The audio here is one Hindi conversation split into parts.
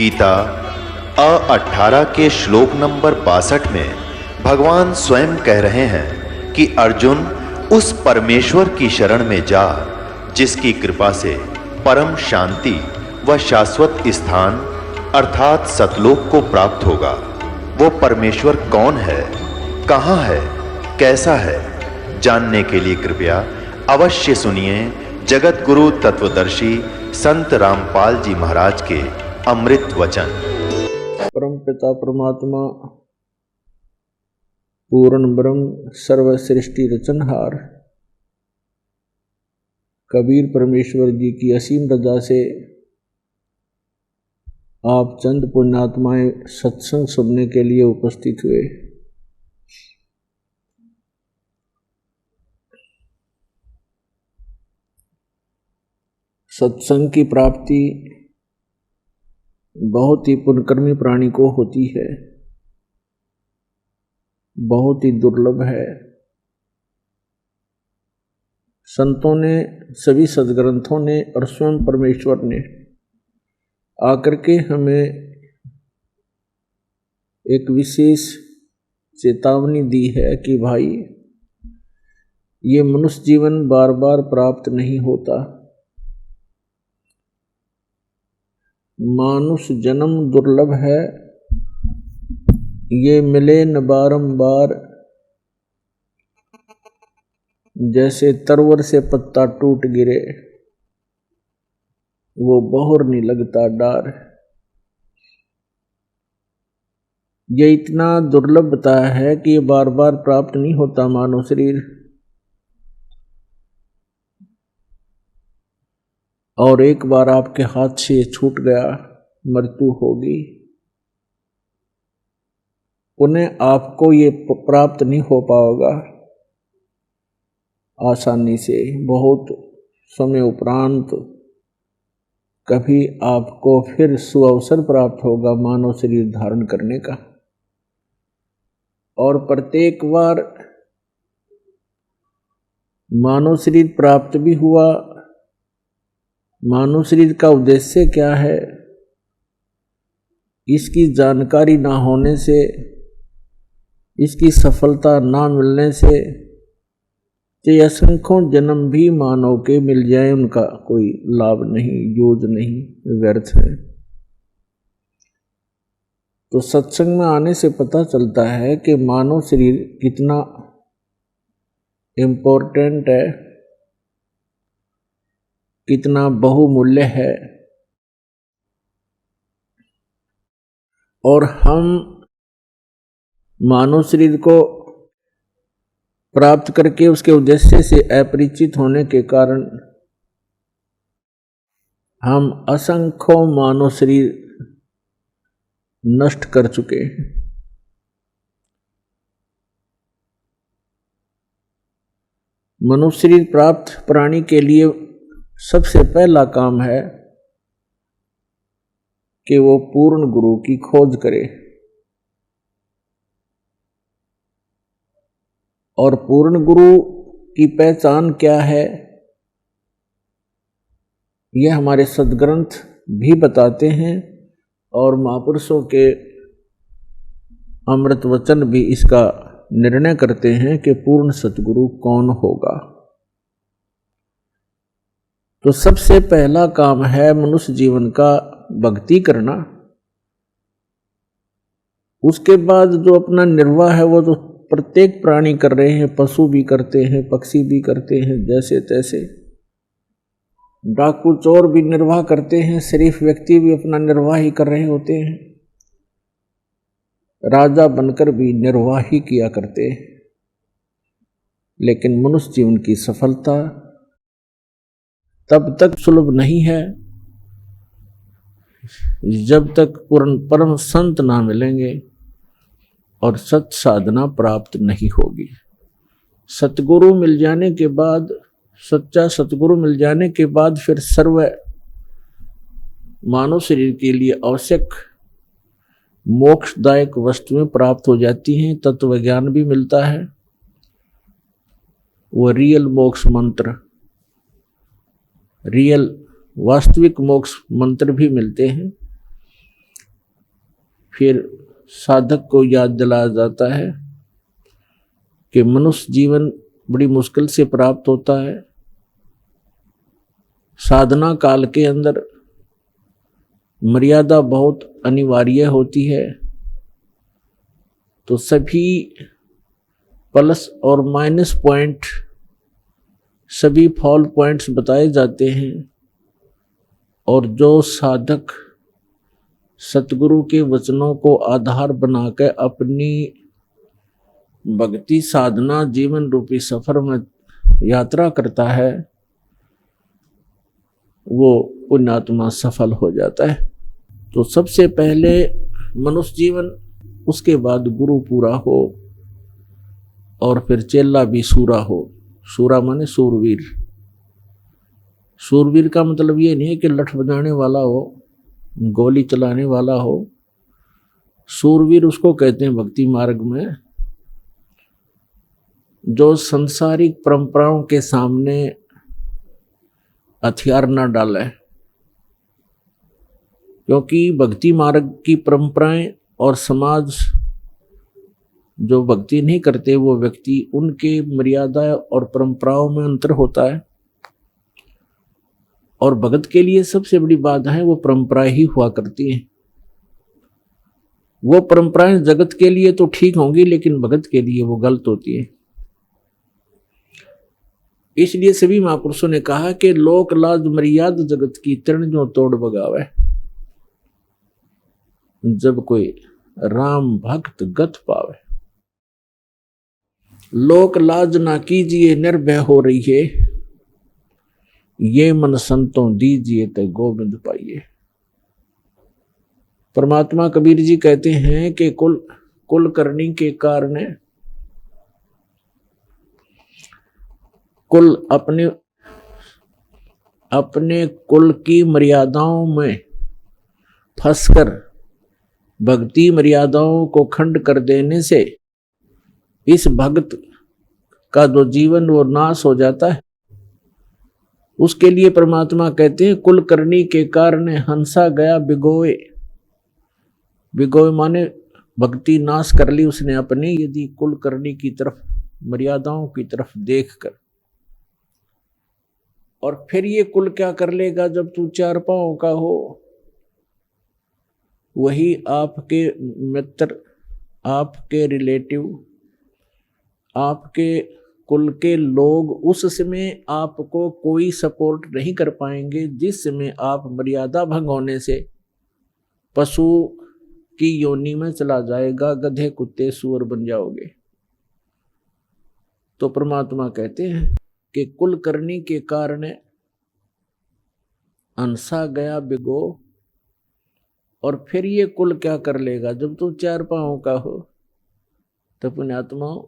गीता 18 के श्लोक नंबर 62 में भगवान स्वयं कह रहे हैं कि अर्जुन उस परमेश्वर की शरण में जा जिसकी कृपा से परम शांति व शाश्वत स्थान अर्थात सतलोक को प्राप्त होगा। वो परमेश्वर कौन है, कहाँ है, कैसा है, जानने के लिए कृपया अवश्य सुनिए जगत गुरु तत्वदर्शी संत रामपाल जी महाराज के अमृत वचन। परम पिता परमात्मा पूर्ण ब्रह्म सर्व सृष्टि रचनहार कबीर परमेश्वर जी की असीम रजा से आप चंद पुण्यात्माएं सत्संग सुनने के लिए उपस्थित हुए। सत्संग की प्राप्ति बहुत ही पुण्यकर्मी प्राणी को होती है, बहुत ही दुर्लभ है। संतों ने, सभी सद्ग्रंथों ने और स्वयं परमेश्वर ने आकर के हमें एक विशेष चेतावनी दी है कि भाई ये मनुष्य जीवन बार बार प्राप्त नहीं होता। मानुष जन्म दुर्लभ है, ये मिले न बारंबार। जैसे तरवर से पत्ता टूट गिरे, वो बहुर नहीं लगता डार। ये इतना दुर्लभ बताया है कि ये बार बार प्राप्त नहीं होता मानव शरीर। और एक बार आपके हाथ से ये छूट गया, मृत्यु होगी। उन्हें आपको ये प्राप्त नहीं हो पाएगा आसानी से। बहुत समय उपरांत कभी आपको फिर सुअवसर प्राप्त होगा मानव शरीर धारण करने का। और प्रत्येक बार मानव शरीर प्राप्त भी हुआ। मानव शरीर का उद्देश्य क्या है, इसकी जानकारी ना होने से, इसकी सफलता ना मिलने से असंख्यों जन्म भी मानव के मिल जाए, उनका कोई लाभ नहीं, यूज नहीं, व्यर्थ है। तो सत्संग में आने से पता चलता है कि मानव शरीर कितना इम्पोर्टेंट है, कितना बहुमूल्य है। और हम मानव शरीर को प्राप्त करके उसके उद्देश्य से अपरिचित होने के कारण हम असंख्यों मानव शरीर नष्ट कर चुके हैं। मनुष्य शरीर प्राप्त प्राणी के लिए सबसे पहला काम है कि वो पूर्ण गुरु की खोज करे। और पूर्ण गुरु की पहचान क्या है, यह हमारे सद्ग्रंथ भी बताते हैं और महापुरुषों के अमृत वचन भी इसका निर्णय करते हैं कि पूर्ण सतगुरु कौन होगा। तो सबसे पहला काम है मनुष्य जीवन का भक्ति करना। उसके बाद जो अपना निर्वाह है वो तो प्रत्येक प्राणी कर रहे हैं, पशु भी करते हैं, पक्षी भी करते हैं, जैसे तैसे। डाकू चोर भी निर्वाह करते हैं, शरीफ व्यक्ति भी अपना निर्वाह ही कर रहे होते हैं, राजा बनकर भी निर्वाह ही किया करते हैं। लेकिन मनुष्य जीवन की सफलता तब तक सुलभ नहीं है जब तक पूर्ण परम संत ना मिलेंगे और सत साधना प्राप्त नहीं होगी। सतगुरु मिल जाने के बाद, सच्चा सतगुरु मिल जाने के बाद फिर सर्व मानव शरीर के लिए आवश्यक मोक्षदायक वस्तुएं प्राप्त हो जाती हैं। तत्व ज्ञान भी मिलता है, वो रियल मोक्ष मंत्र, रियल वास्तविक मोक्ष मंत्र भी मिलते हैं। फिर साधक को याद दिलाया जाता है कि मनुष्य जीवन बड़ी मुश्किल से प्राप्त होता है। साधना काल के अंदर मर्यादा बहुत अनिवार्य होती है। तो सभी प्लस और माइनस पॉइंट, सभी फॉल पॉइंट्स बताए जाते हैं। और जो साधक सतगुरु के वचनों को आधार बनाकर अपनी भक्ति साधना जीवन रूपी सफर में यात्रा करता है, वो पुण्यात्मा सफल हो जाता है। तो सबसे पहले मनुष्य जीवन, उसके बाद गुरु पूरा हो, और फिर चेला भी सूरा हो। सूरा माने सूरवीर। सूरवीर का मतलब ये नहीं है कि लठ बजाने वाला हो, गोली चलाने वाला हो। सूरवीर उसको कहते हैं भक्ति मार्ग में जो संसारिक परंपराओं के सामने हथियार न डाले। क्योंकि भक्ति मार्ग की परंपराएं और समाज जो भक्ति नहीं करते वो व्यक्ति, उनके मर्यादा और परंपराओं में अंतर होता है। और भगत के लिए सबसे बड़ी बाधा है वो परंपराएं ही हुआ करती हैं। वो परंपराएं जगत के लिए तो ठीक होंगी, लेकिन भगत के लिए वो गलत होती है। इसलिए सभी महापुरुषों ने कहा कि लोक लाज मर्याद जगत की तरण जो तोड़ बगावे। जब कोई राम भक्त गत पावे, लोक लाज ना कीजिए निर्भय हो रही है, ये मन संतों दीजिए तो गोविंद पाइए। परमात्मा कबीर जी कहते हैं कि कुल करनी के कारण कुल अपने कुल की मर्यादाओं में फंसकर भक्ति मर्यादाओं को खंड कर देने से इस भक्त का जो जीवन वो नाश हो जाता है। उसके लिए परमात्मा कहते हैं कुल करनी के कारण हंसा गया बिगोए। बिगोए माने भक्ति नाश कर ली उसने अपनी, यदि कुल करनी की तरफ, मर्यादाओं की तरफ देखकर। और फिर ये कुल क्या कर लेगा जब तू चार पांव का हो? वही आपके मित्र, आपके रिलेटिव, आपके कुल के लोग उस समय आपको कोई सपोर्ट नहीं कर पाएंगे जिस समय आप मर्यादा भंग होने से पशु की योनि में चला जाएगा, गधे कुत्ते सूअर बन जाओगे। तो परमात्मा कहते हैं कि कुल करनी के कारण अंसा गया बिगो। और फिर ये कुल क्या कर लेगा जब तू चार पांव का हो? तो पुण्यात्माओं,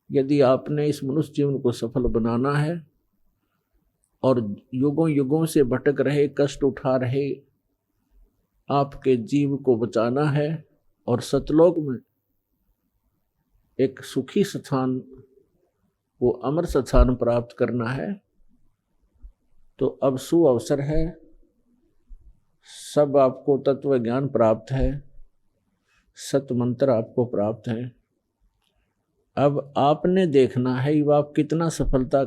यदि आपने इस मनुष्य जीवन को सफल बनाना है और युगों युगों से भटक रहे, कष्ट उठा रहे आपके जीव को बचाना है और सतलोक में एक सुखी स्थान, वो अमर स्थान प्राप्त करना है, तो अब सुअवसर है। सब आपको तत्व ज्ञान प्राप्त है, सत मंत्र आपको प्राप्त है। अब आपने देखना है कि आप कितना सफलता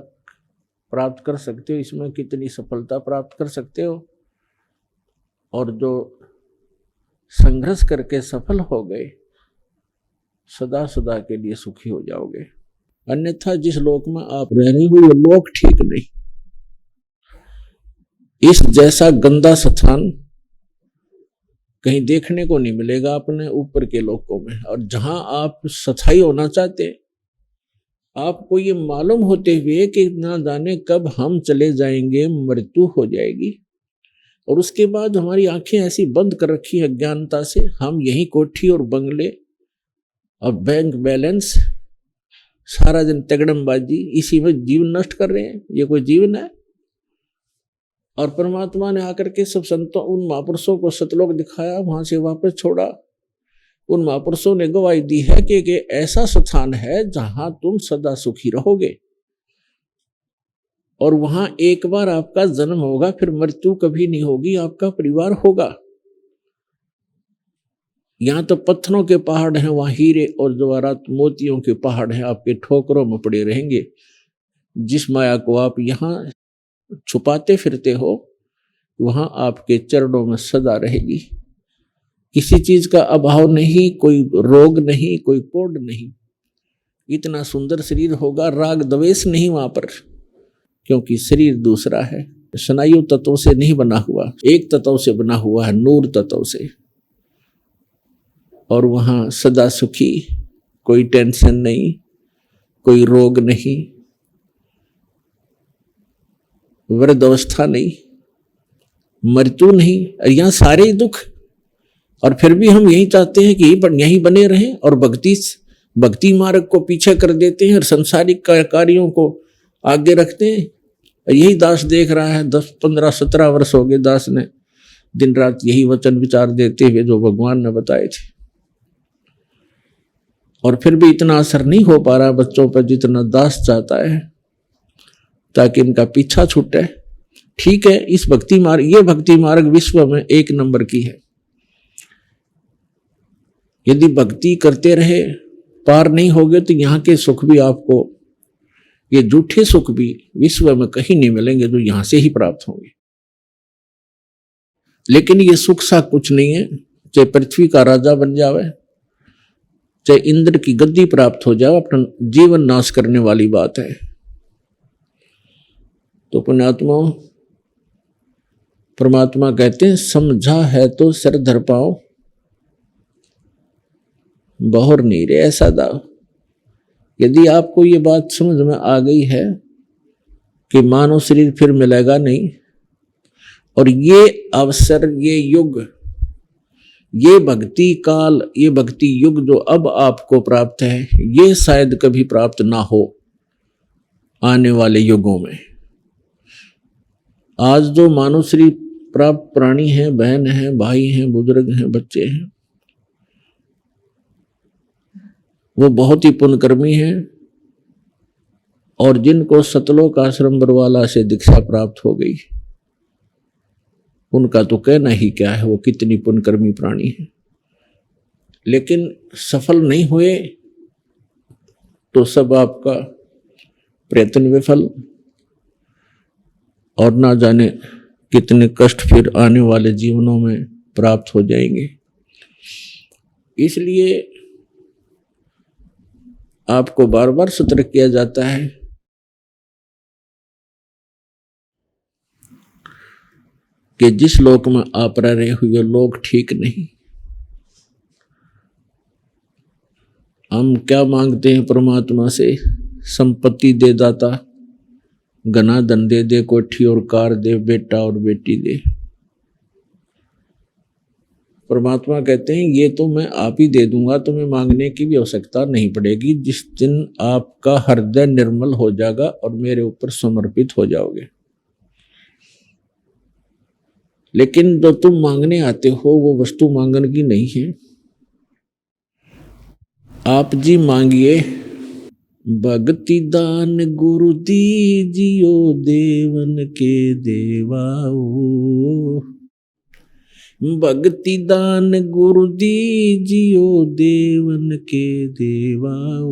प्राप्त कर सकते हो, इसमें कितनी सफलता प्राप्त कर सकते हो। और जो संघर्ष करके सफल हो गए, सदा सदा के लिए सुखी हो जाओगे। अन्यथा जिस लोक में आप रह रहे हो वो लोक ठीक नहीं। इस जैसा गंदा स्थान कहीं देखने को नहीं मिलेगा अपने ऊपर के लोकों में। और जहां आप सच्चाई होना चाहते, आपको ये मालूम होते हुए कि ना जाने कब हम चले जाएंगे, मृत्यु हो जाएगी, और उसके बाद हमारी आंखें ऐसी बंद कर रखी है अज्ञानता से, हम यही कोठी और बंगले और बैंक बैलेंस, सारा दिन तगड़मबाजी, इसी में जीवन नष्ट कर रहे हैं। ये कोई जीवन है? और परमात्मा ने आकर के सब संतों, उन महापुरुषों को सतलोक दिखाया, वहां से वापस छोड़ा। उन महापुरुषों ने गवाही दी है कि ऐसा स्थान है जहां तुम सदा सुखी रहोगे, और वहां एक बार आपका जन्म होगा, फिर मृत्यु कभी नहीं होगी, आपका परिवार होगा। यहाँ तो पत्थरों के पहाड़ हैं, वहां हीरे और जवाहरात मोतियों के पहाड़ हैं, आपके ठोकरों में पड़े रहेंगे। जिस माया को आप यहाँ छुपाते फिरते हो वहां आपके चरणों में सदा रहेगी। किसी चीज का अभाव नहीं, कोई रोग नहीं, कोई कोढ़ नहीं। इतना सुंदर शरीर होगा, राग द्वेष नहीं वहां पर, क्योंकि शरीर दूसरा है, स्नायु तत्वों से नहीं बना हुआ, एक तत्व से बना हुआ है, नूर तत्व से। और वहां सदा सुखी, कोई टेंशन नहीं, कोई रोग नहीं, वृद्धावस्था नहीं, मृत्यु नहीं, यहाँ सारे ही दुख। और फिर भी हम यही चाहते हैं कि यहीं बने रहें और भक्ति मार्ग को पीछे कर देते हैं और संसारिक कार्यों को आगे रखते हैं। यही दास देख रहा है, 10, 15, 17 वर्ष हो गए दास ने दिन रात यही वचन विचार देते हुए जो भगवान ने बताए थे, और फिर भी इतना असर नहीं हो पा रहा बच्चों पर जितना दास चाहता है, ताकि इनका पीछा छूटे। ठीक है, इस भक्ति मार्ग, ये भक्ति मार्ग विश्व में 1 नंबर की है। यदि भक्ति करते रहे पार नहीं होगे तो यहाँ के सुख भी आपको, ये झूठे सुख भी विश्व में कहीं नहीं मिलेंगे जो यहां से ही प्राप्त होंगे। लेकिन ये सुख सा कुछ नहीं है, चाहे पृथ्वी का राजा बन जावे, चाहे इंद्र की गद्दी प्राप्त हो जाए, अपना जीवन नाश करने वाली बात है। तो पुण्यात्मा, परमात्मा कहते हैं समझा है तो सिर धर पाओ, बहुर नहीं रे ऐसा दाव। यदि आपको ये बात समझ में आ गई है कि मानव शरीर फिर मिलेगा नहीं, और ये अवसर, ये युग, ये भक्ति काल, ये भक्ति युग जो अब आपको प्राप्त है, ये शायद कभी प्राप्त ना हो आने वाले युगों में। आज जो मानव शरीर प्राप्त प्राणी हैं, बहन हैं, भाई हैं, बुजुर्ग हैं, बच्चे हैं, वो बहुत ही पुण्यकर्मी हैं, और जिनको सतलोक आश्रम बरवाला से दीक्षा प्राप्त हो गई, उनका तो कहना ही क्या है, वो कितनी पुण्यकर्मी प्राणी है। लेकिन सफल नहीं हुए तो सब आपका प्रयत्न विफल, और ना जाने कितने कष्ट फिर आने वाले जीवनों में प्राप्त हो जाएंगे। इसलिए आपको बार बार सतर्क किया जाता है कि जिस लोक में आप रह रहे हो ये लोक ठीक नहीं। हम क्या मांगते हैं परमात्मा से? संपत्ति दे दाता, घना धन दे दे, कोठी और कार दे, बेटा और बेटी दे। परमात्मा कहते हैं ये तो मैं आप ही दे दूंगा, तुम्हें मांगने की भी आवश्यकता नहीं पड़ेगी, जिस दिन आपका हृदय निर्मल हो जाएगा और मेरे ऊपर समर्पित हो जाओगे। लेकिन जो तुम मांगने आते हो वो वस्तु मांगने की नहीं है। आप जी मांगिए, भक्ति दान गुरु दीजियो, देवन के देवाओ। भक्ति दान गुरु दीजियो, देवन के देवाओ।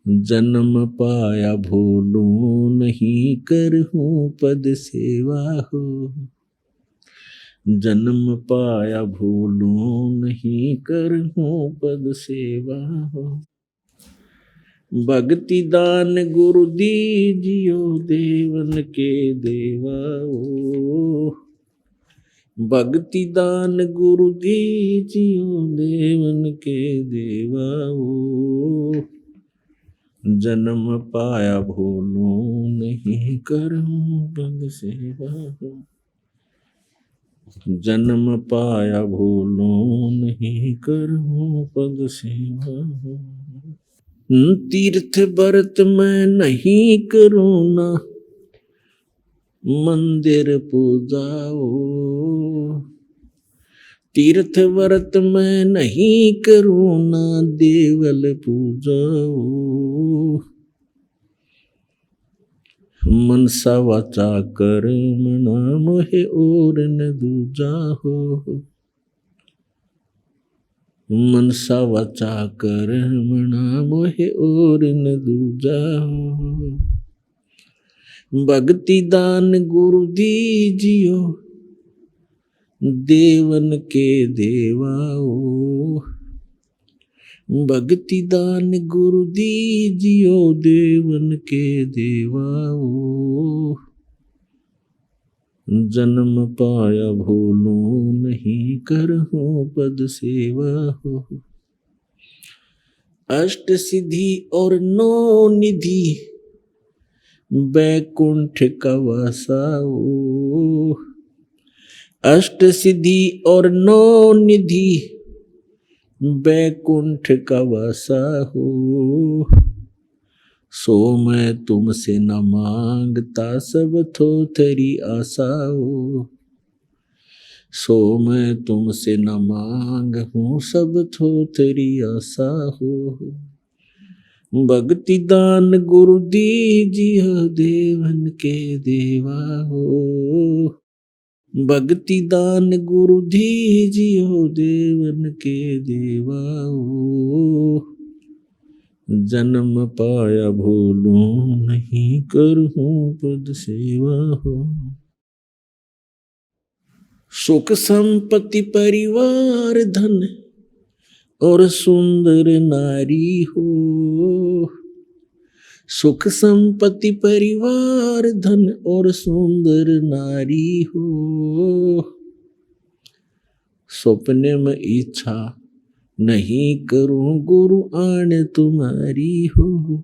जन्म पाया भूलूं नहीं, करहूं पद सेवा हो। जन्म पाया भूलूं नहीं, करहूं पद सेवा हो। भक्ति दान गुरु दीजियो, देवन के देवाओ। भक्ति दान गुरु दीजियो, देवन के देवाओ। जन्म पाया भूलूं नहीं, करहूं पद सेवा हो। जन्म पाया भूलूं नहीं, करहूं पद सेवा हो। तीर्थ व्रत मैं नहीं करूँ ना, मंदिर पूजाओ। तीर्थ व्रत मैं नहीं करूँ ना, देवल पूजाओ। मनसा वाचा कर्मणा, मोहे और न दूजा हो। मनसा वाचा कर्मणा मोहे और न दूजा हो। भक्ति दान गुरु दीजियो देवन के देवाओ। भक्ति दान गुरु दीजियो देवन के देवाओ। जन्म पाया भूलूं नहीं करहूं पद सेवा हो। अष्ट सिद्धि और नौ निधि बैकुंठ का वासाओ। अष्ट सिद्धि और नौ निधि बैकुंठ का वासा हो। सो मैं तुमसे न मांगता सब थोथरी आशा हो। सो मैं तुमसे न मांगूं सब थोथरी आशा हो। भक्ति दान गुरु दीजियो देवन के देवा हो। भक्ति दान गुरु दीजियो देवन के देवा हो। जन्म पाया भूलूं नहीं करहूं पद सेवा हो। सुख संपत्ति परिवार धन और सुंदर नारी हो। सुख संपत्ति परिवार धन और सुंदर नारी हो। सपने में इच्छा नहीं करूं गुरु आन तुम्हारी हो।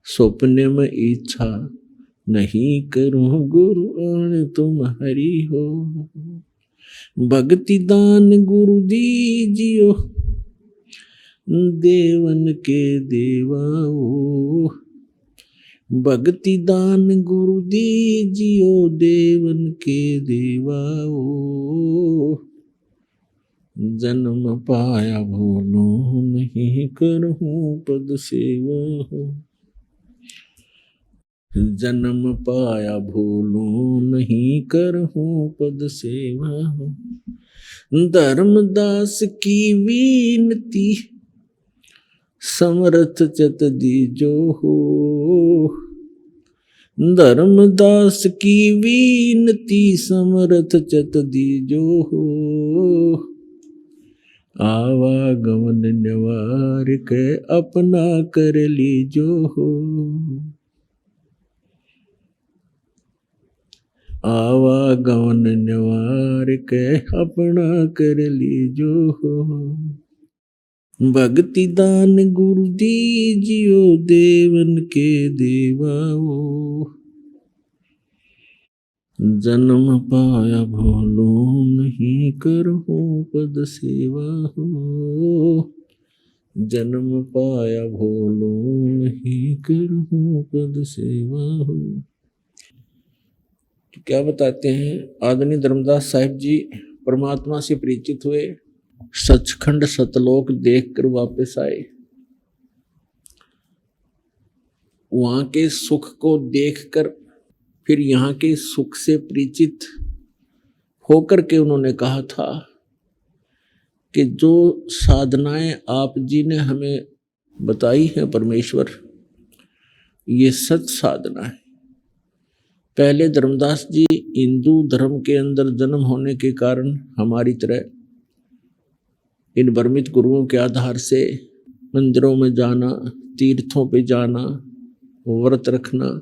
सपने में इच्छा नहीं करूं गुरु आन तुम्हारी हो। भक्ति दान गुरु दीजियो देवन के देवाओ। भक्ति दान गुरु दीजियो देवन के देवाओ। जन्म पाया भूलूं नहीं करहूं पद सेवा हो। जन्म पाया भूलूं नहीं करहूं पद सेवा हो। धर्मदास की विनती समर्थ चत दीजो हो। धर्मदास की विनती समर्थ चत दीजो हो। आवागमन निवार के अपना कर लीजो हो। आवागमन निवार के अपना कर लीजो हो। भक्ति दान गुरु दीजियो देवन के देवाओ। जन्म पाया भूलूं नहीं करहूं पद सेवा हो। जन्म पाया भूलूं नहीं करहूं पद सेवा हो। तो क्या बताते हैं, आदरणीय धर्मदास साहिब जी परमात्मा से परिचित हुए, सचखंड सतलोक देखकर वापस आए। वहां के सुख को देखकर फिर यहाँ के सुख से परिचित होकर के उन्होंने कहा था कि जो साधनाएं आप जी ने हमें बताई हैं परमेश्वर, ये सच साधना है। पहले धर्मदास जी हिंदू धर्म के अंदर जन्म होने के कारण हमारी तरह इन भ्रमित गुरुओं के आधार से मंदिरों में जाना, तीर्थों पे जाना, व्रत रखना,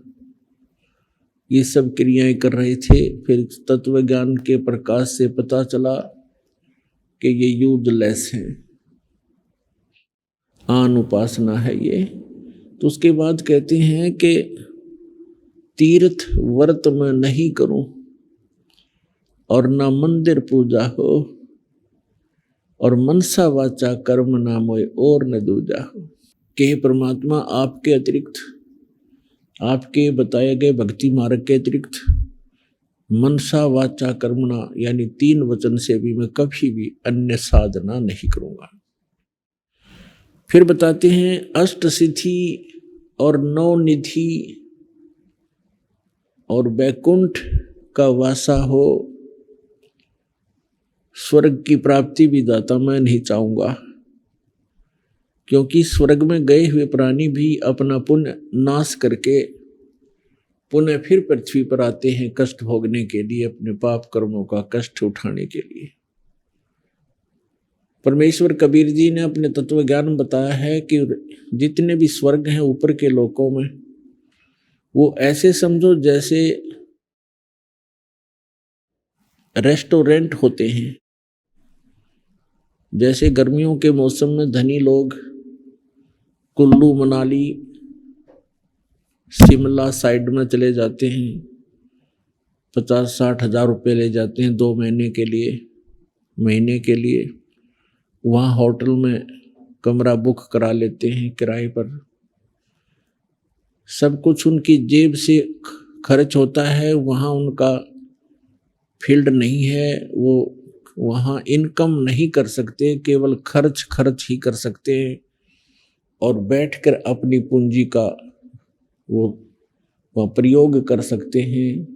ये सब क्रियाएं कर रहे थे। फिर तत्व ज्ञान के प्रकाश से पता चला कि ये यूजलेस है, आन उपासना है ये। तो उसके बाद कहते हैं कि तीर्थ व्रत में नहीं करूं और ना मंदिर पूजा हो और मनसा वाचा कर्म ना मोय और न दूजा हो। कि परमात्मा आपके अतिरिक्त, आपके बताए गए भक्ति मार्ग के अतिरिक्त मनसा वाचा कर्मणा यानी 3 वचन से भी मैं कभी भी अन्य साधना नहीं करूंगा। फिर बताते हैं अष्ट सिद्धि और 9 निधि और बैकुंठ का वासा हो। स्वर्ग की प्राप्ति भी दाता मैं नहीं चाहूंगा, क्योंकि स्वर्ग में गए हुए प्राणी भी अपना पुण्य नाश करके पुनः फिर पृथ्वी पर आते हैं कष्ट भोगने के लिए, अपने पाप कर्मों का कष्ट उठाने के लिए। परमेश्वर कबीर जी ने अपने तत्व ज्ञान बताया है कि जितने भी स्वर्ग हैं ऊपर के लोकों में, वो ऐसे समझो जैसे रेस्टोरेंट होते हैं। जैसे गर्मियों के मौसम में धनी लोग कुल्लू मनाली शिमला साइड में चले जाते हैं, 50-60 हजार रुपये ले जाते हैं 2 महीने के लिए वहाँ होटल में कमरा बुक करा लेते हैं किराए पर। सब कुछ उनकी जेब से खर्च होता है, वहाँ उनका फील्ड नहीं है, वो वहाँ इनकम नहीं कर सकते, केवल खर्च ही कर सकते हैं और बैठकर अपनी पूंजी का वो प्रयोग कर सकते हैं,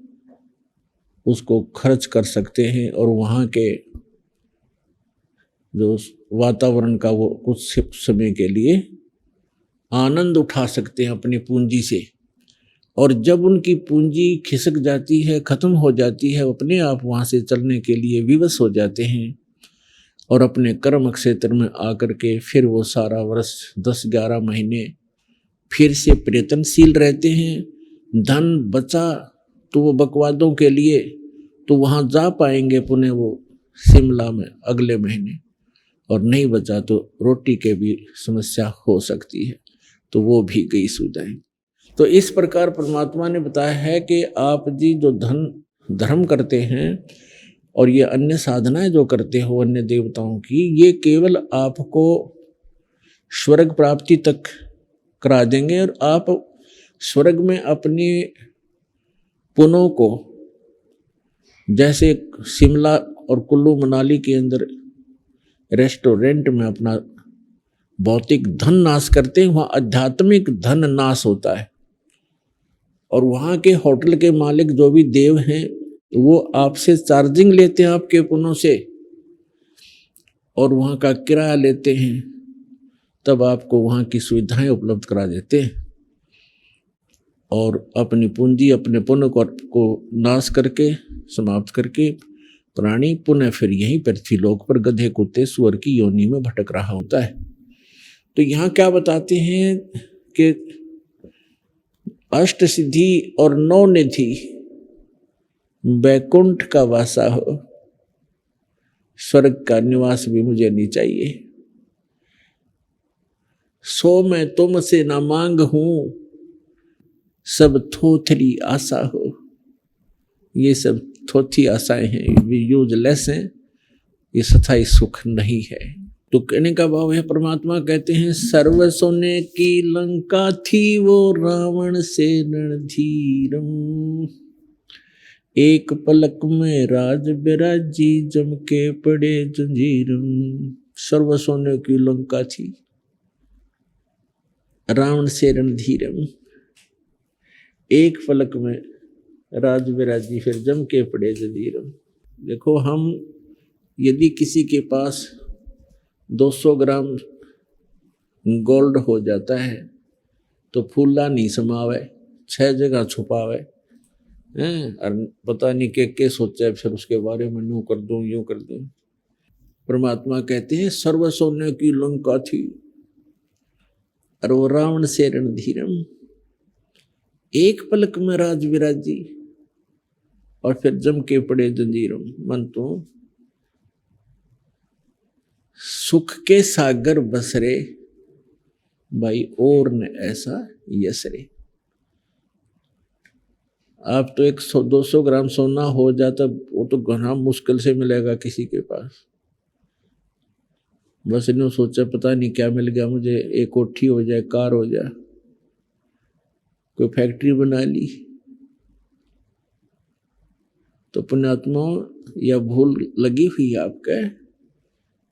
उसको खर्च कर सकते हैं और वहाँ के जो वातावरण का वो कुछ समय के लिए आनंद उठा सकते हैं अपनी पूंजी से। और जब उनकी पूंजी खिसक जाती है, खत्म हो जाती है, अपने आप वहाँ से चलने के लिए विवश हो जाते हैं और अपने कर्म क्षेत्र में आकर के फिर वो सारा वर्ष 10-11 महीने फिर से प्रयत्नशील रहते हैं। धन बचा तो वो बकवादों के लिए तो वहाँ जा पाएंगे पुनः वो शिमला में अगले महीने, और नहीं बचा तो रोटी के भी समस्या हो सकती है, तो वो भी गई सुविधाएं। तो इस प्रकार परमात्मा ने बताया है कि आप जी जो धर्म करते हैं और ये अन्य साधनाएं जो करते हो अन्य देवताओं की, ये केवल आपको स्वर्ग प्राप्ति तक करा देंगे और आप स्वर्ग में अपने पुण्यों को, जैसे शिमला और कुल्लू मनाली के अंदर रेस्टोरेंट में अपना भौतिक धन नाश करते हैं, वहाँ आध्यात्मिक धन नाश होता है। और वहाँ के होटल के मालिक जो भी देव हैं वो आपसे चार्जिंग लेते हैं आपके पुण्यों से और वहाँ का किराया लेते हैं, तब आपको वहाँ की सुविधाएं उपलब्ध करा देते हैं और अपनी पूंजी अपने पुण्य को नाश करके समाप्त करके प्राणी पुनः फिर यहीं पृथ्वी लोक पर गधे कुत्ते सुअर की योनि में भटक रहा होता है। तो यहाँ क्या बताते हैं कि अष्ट सिद्धि और 9 निधि बैकुंठ का वासा हो, स्वर्ग का निवास भी मुझे नहीं चाहिए। सो मैं तुमसे न मांग हूं, सब थोथरी आशा हो। ये सब थोथी आशाएं हैं, ये यूजलेस हैं, ये स्थायी सुख नहीं है। तो कहने का भाव है, परमात्मा कहते हैं सर्व सोने की लंका थी वो रावण से रणधीरम, एक पलक में राज बिराजी जम के पड़े जंजीरम। सर्व सोने की लंका थी रावण से रणधीरम, एक पलक में राज बिराजी फिर जम के पड़े जंजीरम। देखो, हम यदि किसी के पास 200 ग्राम गोल्ड हो जाता है तो फूला नहीं समावे, 6 जगह छुपावे हैं, और पता नहीं के सोचा फिर उसके बारे में यूं कर दूं यूं कर दूं। परमात्मा कहते हैं सर्व सोने की लंका थी और वो रावण से रणधीरम, एक पलक में राज विराजी और फिर जम के पड़े जंजीरम। मन तो सुख के सागर बसरे भाई और न ऐसा यसरे। आप तो 100-200 ग्राम सोना हो जाता वो तो घना मुश्किल से मिलेगा किसी के पास। बस इन्होंने सोचा पता नहीं क्या मिल गया मुझे, एक कोठी हो जाए, कार हो जाए, कोई फैक्ट्री बना ली। तो पुण्यात्मा यह भूल लगी हुई है आपके,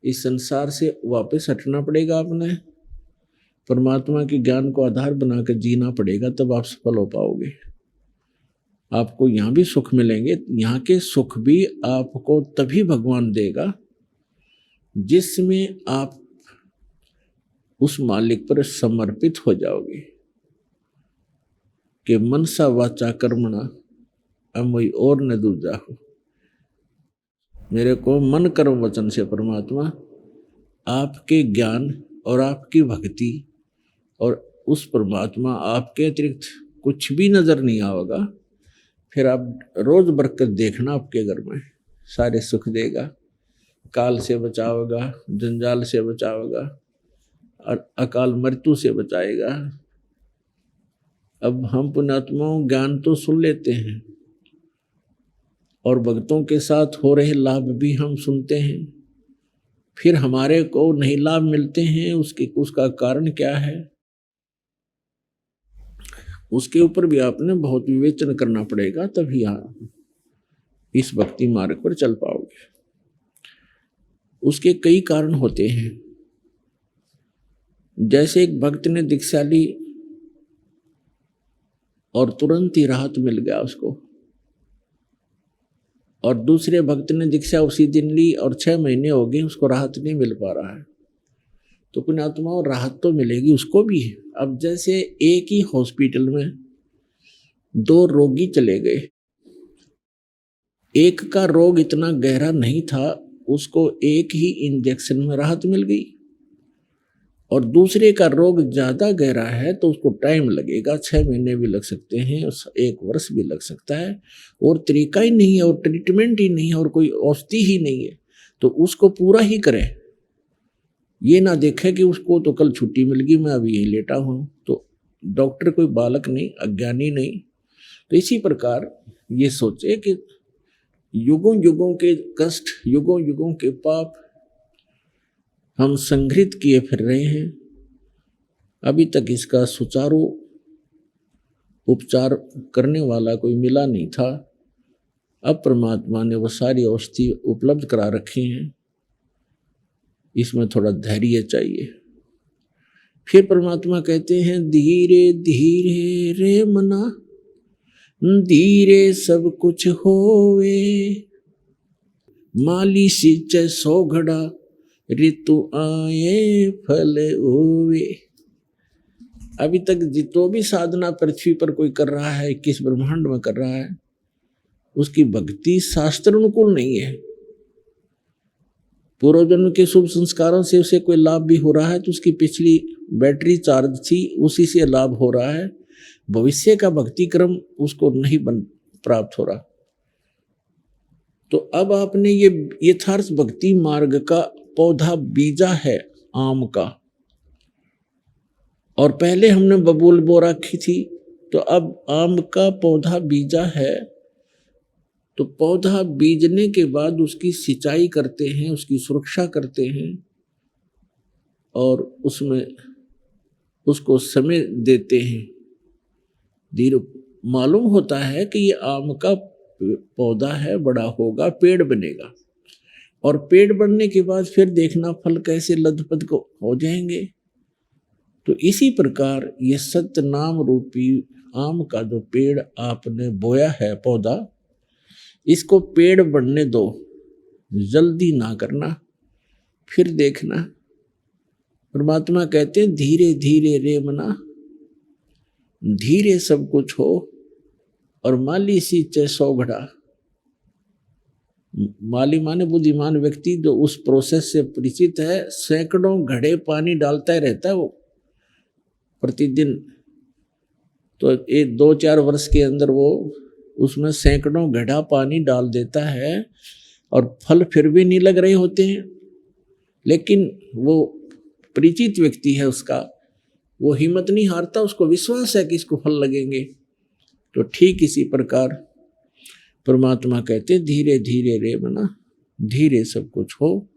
इस संसार से वापस हटना पड़ेगा। आपने परमात्मा के ज्ञान को आधार बनाकर जीना पड़ेगा, तब आप सफल हो पाओगे। आपको यहाँ भी सुख मिलेंगे। यहाँ के सुख भी आपको तभी भगवान देगा जिसमें आप उस मालिक पर समर्पित हो जाओगे कि मनसा वाचा कर्मणा अमोई और न दूजा हो। मेरे को मन कर्म वचन से परमात्मा आपके ज्ञान और आपकी भक्ति और उस परमात्मा आपके अतिरिक्त कुछ भी नजर नहीं आएगा। फिर आप रोज बरकत देखना, आपके घर में सारे सुख देगा, काल से बचावेगा, जंजाल से बचावेगा और अकाल मृत्यु से बचाएगा। अब हम पुण्यात्माओं ज्ञान तो सुन लेते हैं और भक्तों के साथ हो रहे लाभ भी हम सुनते हैं, फिर हमारे को नहीं लाभ मिलते हैं। उसका कारण क्या है, उसके ऊपर भी आपने बहुत विवेचन करना पड़ेगा, तभी आप इस भक्ति मार्ग पर चल पाओगे। उसके कई कारण होते हैं। जैसे एक भक्त ने दीक्षा ली और तुरंत ही राहत मिल गया उसको, और दूसरे भक्त ने दीक्षा उसी दिन ली और 6 महीने हो गए उसको राहत नहीं मिल पा रहा है। तो पुण्यात्माओं राहत तो मिलेगी उसको भी। अब जैसे एक ही हॉस्पिटल में 2 रोगी चले गए, एक का रोग इतना गहरा नहीं था, उसको एक ही इंजेक्शन में राहत मिल गई, और दूसरे का रोग ज्यादा गहरा है तो उसको टाइम लगेगा, 6 महीने भी लग सकते हैं, 1 वर्ष भी लग सकता है, और तरीका ही नहीं है और ट्रीटमेंट ही नहीं है और कोई औषधि ही नहीं है। तो उसको पूरा ही करें, ये ना देखे कि उसको तो कल छुट्टी मिल गई, मैं अभी यहीं लेटा हूँ। तो डॉक्टर कोई बालक नहीं, अज्ञानी नहीं। तो इसी प्रकार ये सोचे कि युगों युगों के कष्ट, युगों युगों के पाप हम संग्रहित किए फिर रहे हैं, अभी तक इसका सुचारू उपचार करने वाला कोई मिला नहीं था। अब परमात्मा ने वो सारी औषधि उपलब्ध करा रखी हैं, इसमें थोड़ा धैर्य चाहिए। फिर परमात्मा कहते हैं धीरे धीरे रे मना, धीरे सब कुछ होवे, माली सिंचे 100 घड़ा, ऋतु आए फल होवे। अभी तक जितो भी साधना पृथ्वी पर कोई कर रहा है, किस ब्रह्मांड में कर रहा है, उसकी भक्ति शास्त्र अनुकूल नहीं है। पूर्व जन्म के शुभ संस्कारों से उसे कोई लाभ भी हो रहा है तो उसकी पिछली बैटरी चार्ज थी, उसी से लाभ हो रहा है। भविष्य का भक्ति क्रम उसको नहीं प्राप्त हो रहा। तो अब आपने ये यथार्थ भक्ति मार्ग का पौधा बीजा है आम का, और पहले हमने बबूल बो रखी थी, तो अब आम का पौधा बीजा है। तो पौधा बीजने के बाद उसकी सिंचाई करते हैं, उसकी सुरक्षा करते हैं और उसमें उसको समय देते हैं। धीरे मालूम होता है कि ये आम का पौधा है, बड़ा होगा, पेड़ बनेगा, और पेड़ बनने के बाद फिर देखना फल कैसे लदपद को हो जाएंगे। तो इसी प्रकार ये सत्य नाम रूपी आम का जो पेड़ आपने बोया है पौधा, इसको पेड़ बनने दो, जल्दी ना करना, फिर देखना। परमात्मा कहते हैं धीरे धीरे रे मना, धीरे सब कुछ हो, और माली सींचे 100 घड़ा। माली माने बुद्धिमान व्यक्ति जो उस प्रोसेस से परिचित है, सैकड़ों घड़े पानी डालता ही रहता है वो प्रतिदिन। तो 2-4 वर्ष के अंदर वो उसमें सैकड़ों घड़ा पानी डाल देता है और फल फिर भी नहीं लग रहे होते हैं, लेकिन वो परिचित व्यक्ति है उसका, वो हिम्मत नहीं हारता, उसको विश्वास है कि इसको फल लगेंगे। तो ठीक इसी प्रकार परमात्मा कहते धीरे धीरे रे मना, धीरे सब कुछ हो,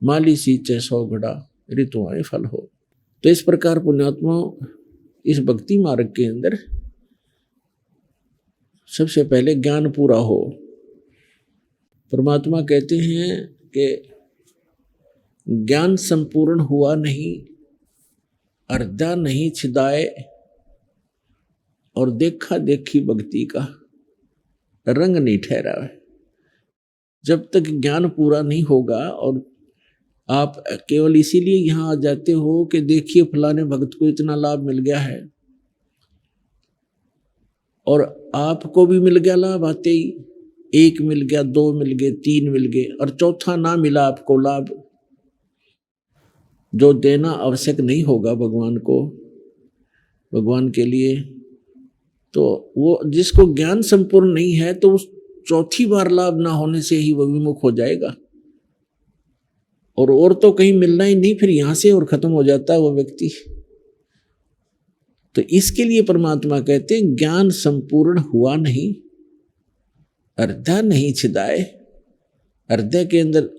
माली सींचे 100 घड़ा, ऋतु आए फल हो। तो इस प्रकार पुण्यात्मा इस भक्ति मार्ग के अंदर सबसे पहले ज्ञान पूरा हो। परमात्मा कहते हैं कि ज्ञान संपूर्ण हुआ नहीं, अर्धा नहीं छिदाए, और देखा देखी भक्ति का रंग नहीं ठहरा है। जब तक ज्ञान पूरा नहीं होगा और आप केवल इसीलिए यहाँ आ जाते हो कि देखिए फलाने भक्त को इतना लाभ मिल गया है, और आपको भी मिल गया लाभ आते ही, एक मिल गया, दो मिल गए, तीन मिल गए, और चौथा ना मिला आपको लाभ, जो देना आवश्यक नहीं होगा भगवान को, भगवान के लिए, तो वो जिसको ज्ञान संपूर्ण नहीं है तो उस चौथी बार लाभ ना होने से ही वो विमुख हो जाएगा, और तो कहीं मिलना ही नहीं, फिर यहां से और खत्म हो जाता है वो व्यक्ति। तो इसके लिए परमात्मा कहते हैं ज्ञान संपूर्ण हुआ नहीं, हृदय नहीं छिदाए, हृदय के अंदर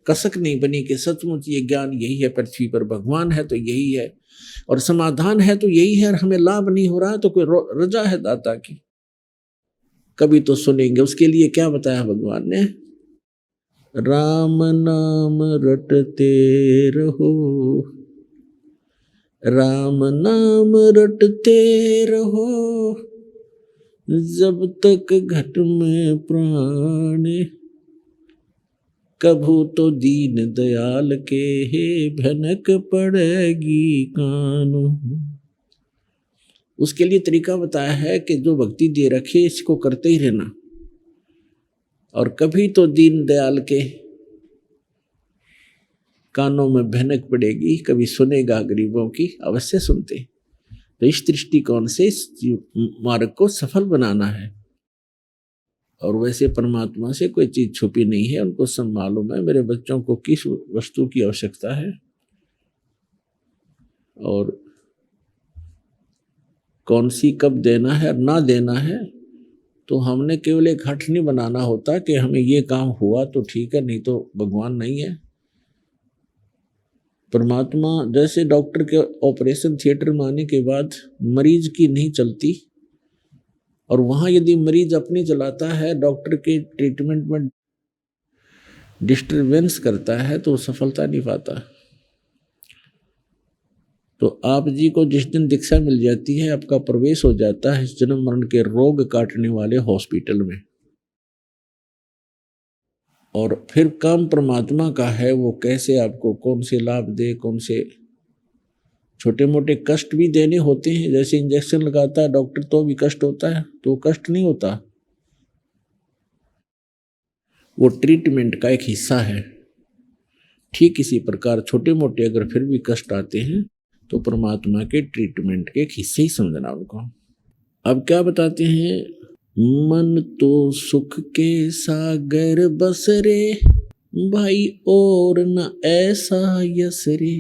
कसक नहीं बनी कि सचमुच ये ज्ञान यही है, पृथ्वी पर भगवान है तो यही है, और समाधान है तो यही है, और हमें लाभ नहीं हो रहा तो कोई रजा है दाता की। कभी तो सुनेंगे। उसके लिए क्या बताया भगवान ने, राम नाम रटते रहो, राम नाम रटते रहो, जब तक घट में प्राण, कभू तो दीन दयाल के हे भनक पड़ेगी कान। उसके लिए तरीका बताया है कि जो भक्ति दे रखे इसको करते ही रहना, और कभी तो दीन दयाल के कानों में भनक पड़ेगी, कभी सुनेगा गरीबों की, अवश्य सुनते। तो इस दृष्टिकोण से इस मार्ग को सफल बनाना है। और वैसे परमात्मा से कोई चीज छुपी नहीं है, उनको सब मालूम है मेरे बच्चों को किस वस्तु की आवश्यकता है और कौन सी कब देना है और ना देना है। तो हमने केवल एक हठ नहीं बनाना होता कि हमें ये काम हुआ तो ठीक है, नहीं तो भगवान नहीं है। परमात्मा जैसे डॉक्टर के ऑपरेशन थिएटर में आने के बाद मरीज की नहीं चलती, और वहां यदि मरीज अपनी चलाता है, डॉक्टर के ट्रीटमेंट में डिस्टरबेंस करता है, तो सफलता नहीं पाता। तो आप जी को जिस दिन दीक्षा मिल जाती है, आपका प्रवेश हो जाता है जन्म मरण के रोग काटने वाले हॉस्पिटल में, और फिर काम परमात्मा का है, वो कैसे आपको कौन से लाभ दे, कौन से छोटे मोटे कष्ट भी देने होते हैं। जैसे इंजेक्शन लगाता है डॉक्टर तो भी कष्ट होता है, तो कष्ट नहीं होता, वो ट्रीटमेंट का एक हिस्सा है। ठीक इसी प्रकार छोटे मोटे अगर फिर भी कष्ट आते हैं तो परमात्मा के ट्रीटमेंट के एक हिस्से ही समझना उनको। अब क्या बताते हैं, मन तो सुख के सागर बस रे, भाई और न ऐसा यस रे,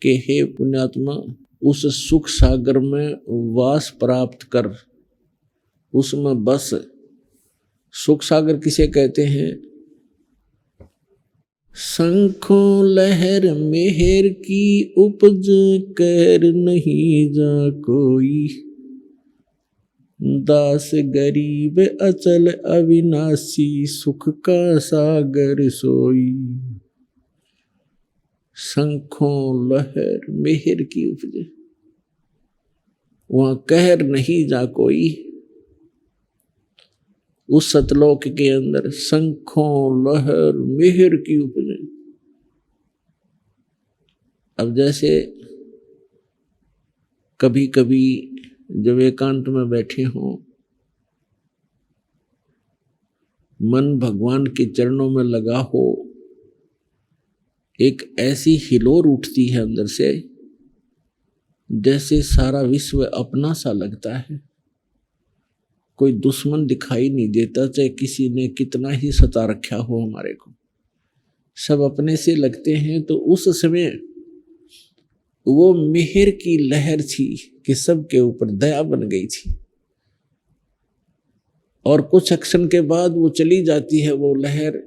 के हे पुण्यात्मा उस सुख सागर में वास प्राप्त कर, उसमें बस। सुख सागर किसे कहते हैं, शंखों लहर मेहर की उपज, कहर नहीं जा कोई, दास गरीब अचल अविनाशी, सुख का सागर सोई। शंखों लहर मेहर की उपजे, वहां कहर नहीं जा कोई। उस सतलोक के अंदर शंखों लहर मेहर की उपजे। अब जैसे कभी कभी जब एकांत में बैठे हों, मन भगवान के चरणों में लगा हो, एक ऐसी हिलोर उठती है अंदर से, जैसे सारा विश्व अपना सा लगता है। कोई दुश्मन दिखाई नहीं देता, चाहे किसी ने कितना ही सता रखा हो हमारे को, सब अपने से लगते हैं। तो उस समय वो मेहर की लहर थी कि सबके ऊपर दया बन गई थी, और कुछ क्षण के बाद वो चली जाती है वो लहर,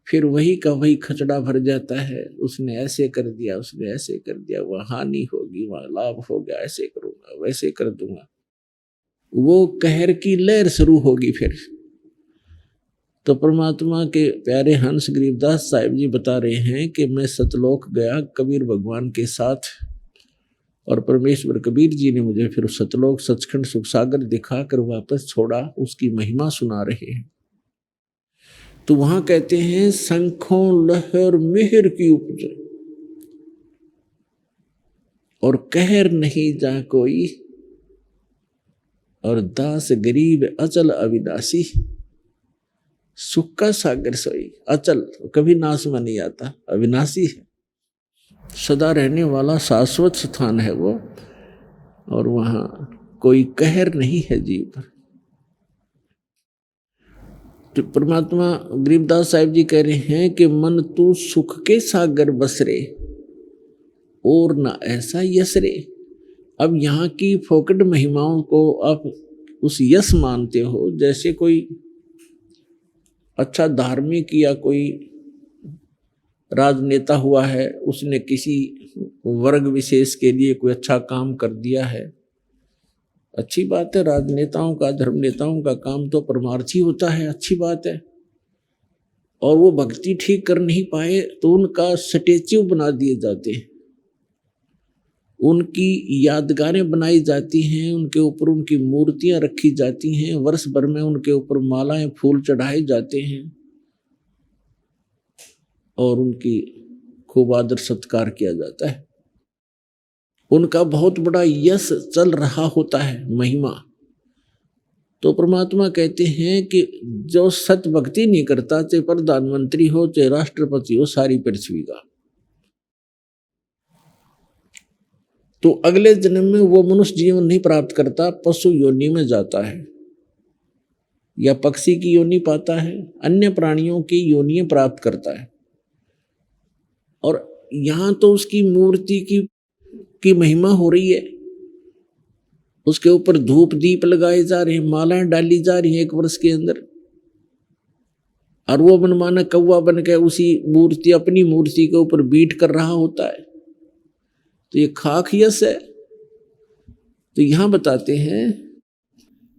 फिर वही का वही खचड़ा भर जाता है। उसने ऐसे कर दिया, उसने ऐसे कर दिया, वहाँ हानि होगी, वहाँ लाभ होगा, ऐसे करूंगा, वैसे कर दूंगा। वो कहर की लहर शुरू होगी फिर। तो परमात्मा के प्यारे हंस गरीबदास साहिब जी बता रहे हैं कि मैं सतलोक गया कबीर भगवान के साथ, और परमेश्वर कबीर जी ने मुझे फिर सतलोक सचखंड सुख सागर दिखाकर वापस छोड़ा, उसकी महिमा सुना रहे हैं। तो वहां कहते हैं शंखों लहर मेहर की उपज और कहर नहीं जा कोई, और दास गरीब अचल अविनाशी। सुख का सागर सोई, अचल कभी नाश में नहीं आता, अविनाशी है, सदा रहने वाला शाश्वत स्थान है वो, और वहां कोई कहर नहीं है जीव पर। तो परमात्मा गरीबदास साहिब जी कह रहे हैं कि मन तू सुख के सागर बसरे और ना ऐसा यश रे। अब यहाँ की फोकट महिमाओं को आप उस यश मानते हो, जैसे कोई अच्छा धार्मिक या कोई राजनेता हुआ है, उसने किसी वर्ग विशेष के लिए कोई अच्छा काम कर दिया है, अच्छी बात है। राजनेताओं का, धर्म नेताओं का काम तो परमार्थी होता है, अच्छी बात है। और वो भक्ति ठीक कर नहीं पाए तो उनका स्टैच्यू बना दिए जाते हैं, उनकी यादगारें बनाई जाती हैं, उनके ऊपर उनकी मूर्तियां रखी जाती हैं, वर्ष भर में उनके ऊपर मालाएं फूल चढ़ाए जाते हैं और उनकी खूब आदर सत्कार किया जाता है। उनका बहुत बड़ा यश चल रहा होता है, महिमा। तो परमात्मा कहते हैं कि जो सत भक्ति नहीं करता, चाहे प्रधानमंत्री हो चाहे राष्ट्रपति हो, सारी पृथ्वी का, तो अगले जन्म में वो मनुष्य जीवन नहीं प्राप्त करता, पशु योनि में जाता है या पक्षी की योनि पाता है, अन्य प्राणियों की योनि प्राप्त करता है। और यहां तो उसकी मूर्ति की महिमा हो रही है, उसके ऊपर धूप दीप लगाए जा रहे हैं, मालाएं डाली जा रही हैं एक वर्ष के अंदर, और वो मनमाना कौवा बन के उसी मूर्ति, अपनी मूर्ति के ऊपर बीट कर रहा होता है। तो ये खाक यश है। तो यहां बताते हैं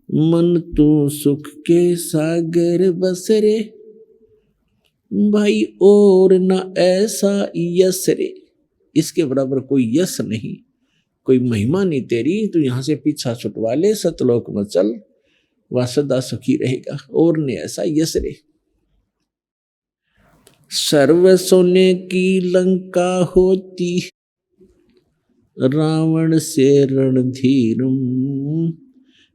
मन तू सुख के सागर बसरे भाई और न ऐसा यश रे। इसके बराबर कोई यश नहीं, कोई महिमा नहीं तेरी, तो यहां से पीछा छुटवा ले, सतलोक में चल, वह सदा सुखी रहेगा, और न ऐसा यश रे। सर्व सोने की लंका होती रावण से रणधीरम,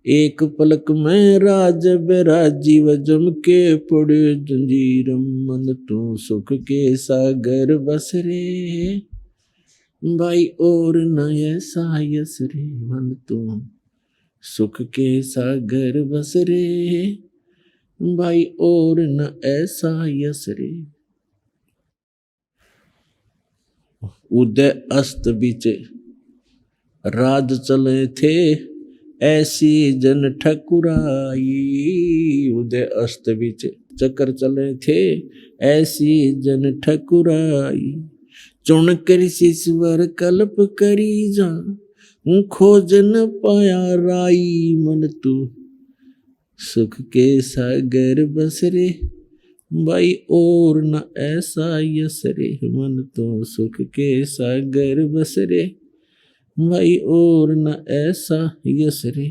एक पलक में राज बेराजीव जम के पड़े जंजीरम। मन तू सुख के सागर बसरे भाई और न ऐसा यश रे। मन तू सुख के सागर बसरे भाई और न ऐसा यश रे। उदय अस्त बीच राज चले थे ऐसी जन ठकुराई। उदय अस्त बीच चक्कर चले थे ऐसी जन ठकुराई। चुन कर ईश्वर कल्प करी जा खोज न पाया राई। मन तू सुख के सागर बसरे भाई और न ऐसा यश रे। मन तो सुख के सागर बसरे भाई और न ऐसा यश रे।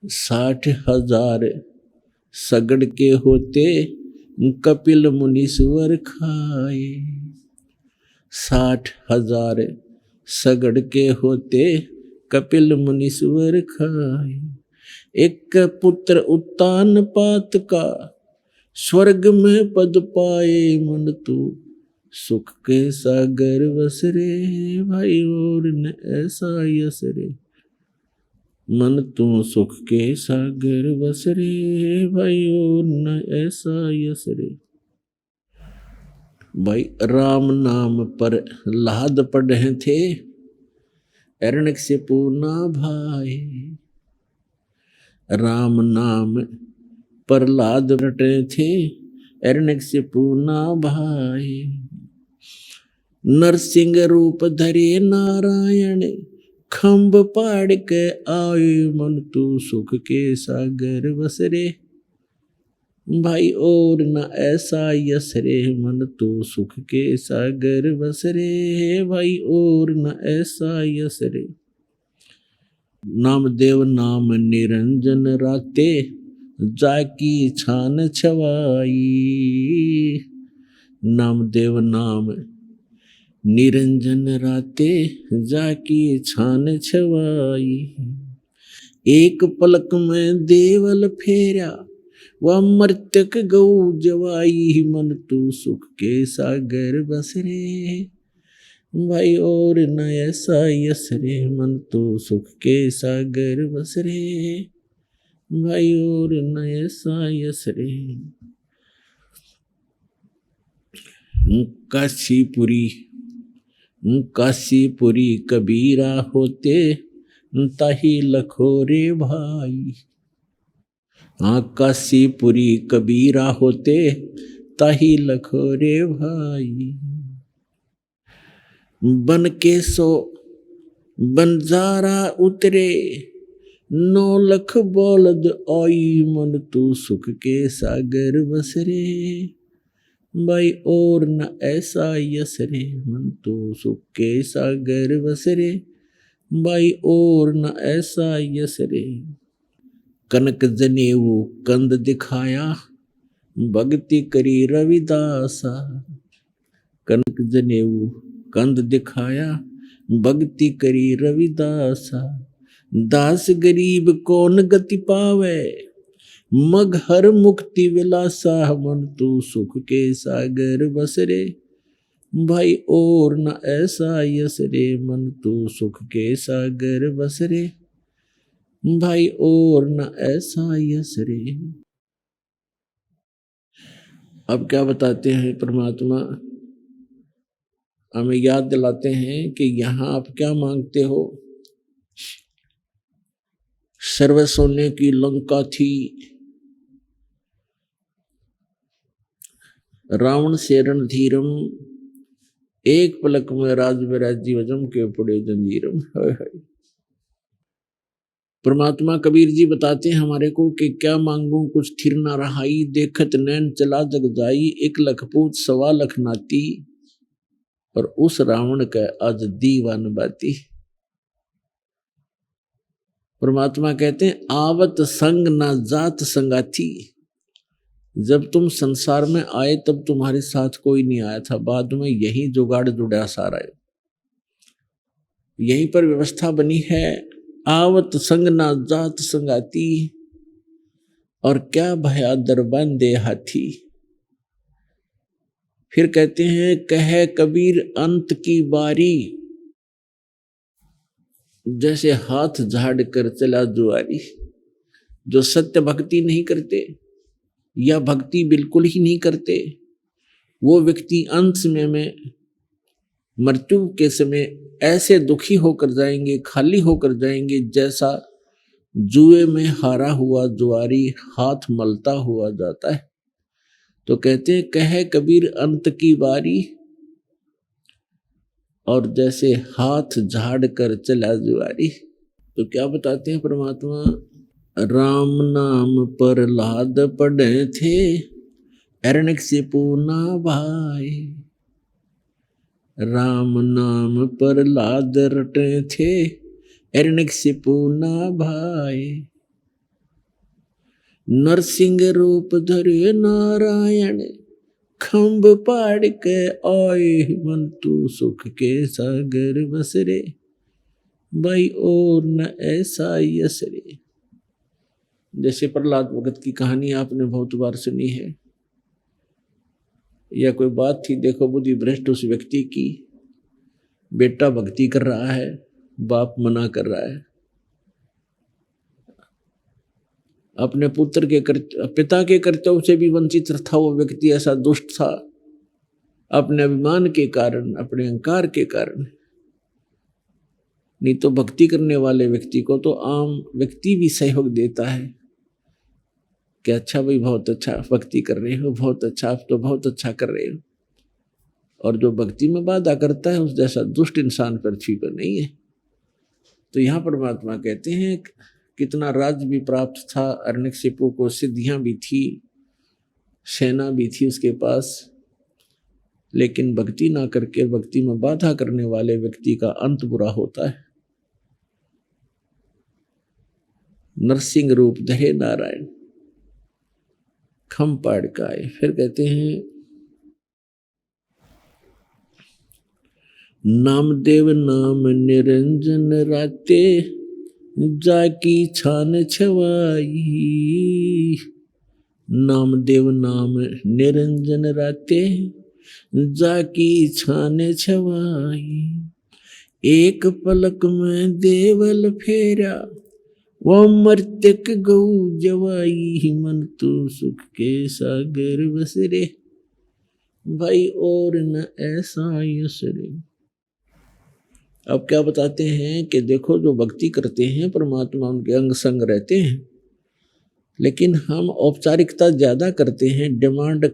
60,000 सगड़ के होते कपिल मुनीश्वर खाए। 60,000 सगड़ के होते कपिल मुनीश्वर खाए। एक पुत्र उत्तान पात का स्वर्ग में पद पाए। मन तू सुख के सागर बसरे भाई और न ऐसा यश रे। मन तू सुख के सागर बसरे भाई और न ऐसा यश रे। भाई राम नाम पर लाद पढ़े थे एरणक से पूना भाई। राम नाम प्रहलाद रटे थे एरणक से पूना भाई। नरसिंह रूप धरे नारायण खम्ब पाड़ के आए। मन तू सुख के सागर बसरे भाई और न ऐसा यस रे, मन तो सुख के सागर बस रे। भाई और न ऐसा यस रे। नामदेव नाम निरंजन राते, जाकी छान छवाई। नामदेव नाम निरंजन राते, जाकी छान छवाई। एक पलक में देवल फेरा, वह मर्तक गौ जवाई। मन तू सुख के सागर बस रे। भाई और न ऐसा यस रे, मन तो सुख के सागर बस रे। भाई और न ऐसा यस रे। काशीपुरी काशीपुरी कबीरा होते, ताही लखोरे भाई। काशीपुरी कबीरा होते, ताही लखोरे भाई। बन के सो बंजारा उतरे, 9 लख बौलद आई। मन तू सुख के सागर बस रे। भाई और न ऐसा यस रे, मन तो सुख के सागर बस रे। भाई और न ऐसा यस रे। कनक जनेऊ कंद दिखाया, भक्ति करी रविदासा। कनक जनेऊ कंद दिखाया, भक्ति करी रविदासा। दास गरीब कौन गति पावे, मग हर मुक्ति विलासा। मन तू सुख के सागर बस रे। भाई और न ऐसा यस रे, मन तू सुख के सागर बस रे। भाई और न ऐसा यस रे। अब क्या बताते हैं परमात्मा, हमें याद दिलाते हैं कि यहां आप क्या मांगते हो। सर्व सोने की लंका थी, रावण से रणधीरम। एक पलक में राज विराजी वजम के पड़े जंजीरम। परमात्मा कबीर जी बताते हैं हमारे को कि क्या मांगू कुछ थिर ना रहाई। देखत नैन चला जग जाई, 1 लख पूत 1.25 लाख नाती। और उस रावण का आज दीवान बाती। परमात्मा कहते हैं आवत संग ना जात संगाती। जब तुम संसार में आए तब तुम्हारे साथ कोई नहीं आया था, बाद में यही जुगाड़ जुड़ा सारा है, यहीं पर व्यवस्था बनी है। आवत संग ना जात संगाती, और क्या भया दरबान दे हाथी। फिर कहते हैं कहे कबीर अंत की बारी, जैसे हाथ झाड़ कर चला जुआरी। जो सत्य भक्ति नहीं करते या भक्ति बिल्कुल ही नहीं करते, वो व्यक्ति अंत समय में मृत्यु के समय ऐसे दुखी होकर जाएंगे, खाली होकर जाएंगे, जैसा जुए में हारा हुआ जुआरी हाथ मलता हुआ जाता है। तो कहते हैं कहे कबीर अंत की बारी, और जैसे हाथ झाड़ कर चला जुआरी। तो क्या बताते हैं परमात्मा, राम नाम पर लाद पड़े थे, हिरण्यक से पूना भाई। राम नाम पर लाद रटे थे, हिरण्यक से पूना भाई। नरसिंह रूप धरे नारायण, खम्ब पाड़ के आए। मन तू सुख के सागर बस रे। भाई और न ऐसा यस रे। जैसे प्रहलाद भगत की कहानी आपने बहुत बार सुनी है, या कोई बात थी, देखो बुद्धि भ्रष्ट उस व्यक्ति की, बेटा भक्ति कर रहा है, बाप मना कर रहा है। अपने पुत्र के पिता के कर्तव्य से भी वंचित था वो व्यक्ति, ऐसा दुष्ट था। अपने अभिमान के कारण, अपने अहंकार के कारण। नहीं तो भक्ति करने वाले व्यक्ति को तो आम व्यक्ति भी सहयोग देता है कि अच्छा भाई बहुत अच्छा भक्ति कर रहे हो, बहुत अच्छा, आप तो बहुत अच्छा कर रहे हो। और जो भक्ति में बाधा करता है उस जैसा दुष्ट इंसान पृथ्वी पर नहीं है। तो यहाँ परमात्मा कहते हैं कितना राज्य भी प्राप्त था, हिरण्यकशिपु को सिद्धियां भी थी, सेना भी थी उसके पास, लेकिन भक्ति ना करके भक्ति में बाधा करने वाले व्यक्ति का अंत बुरा होता है। नरसिंह रूप धरे नारायण, खम पाड़ का आए। फिर कहते हैं नामदेव नाम निरंजन राते, जाकी छान छवाई। नामदेव नाम निरंजन राते, जाकी छान छवाई। एक पलक में देवल फेरा, वो मर्त्यक गौ जवाई। मन तो सुख के सागर बसरे, भाई और न ऐसा यसरे। अब क्या बताते हैं कि देखो जो भक्ति करते हैं परमात्मा उनके अंग संग रहते हैं, लेकिन हम औपचारिकता ज्यादा करते हैं, डिमांड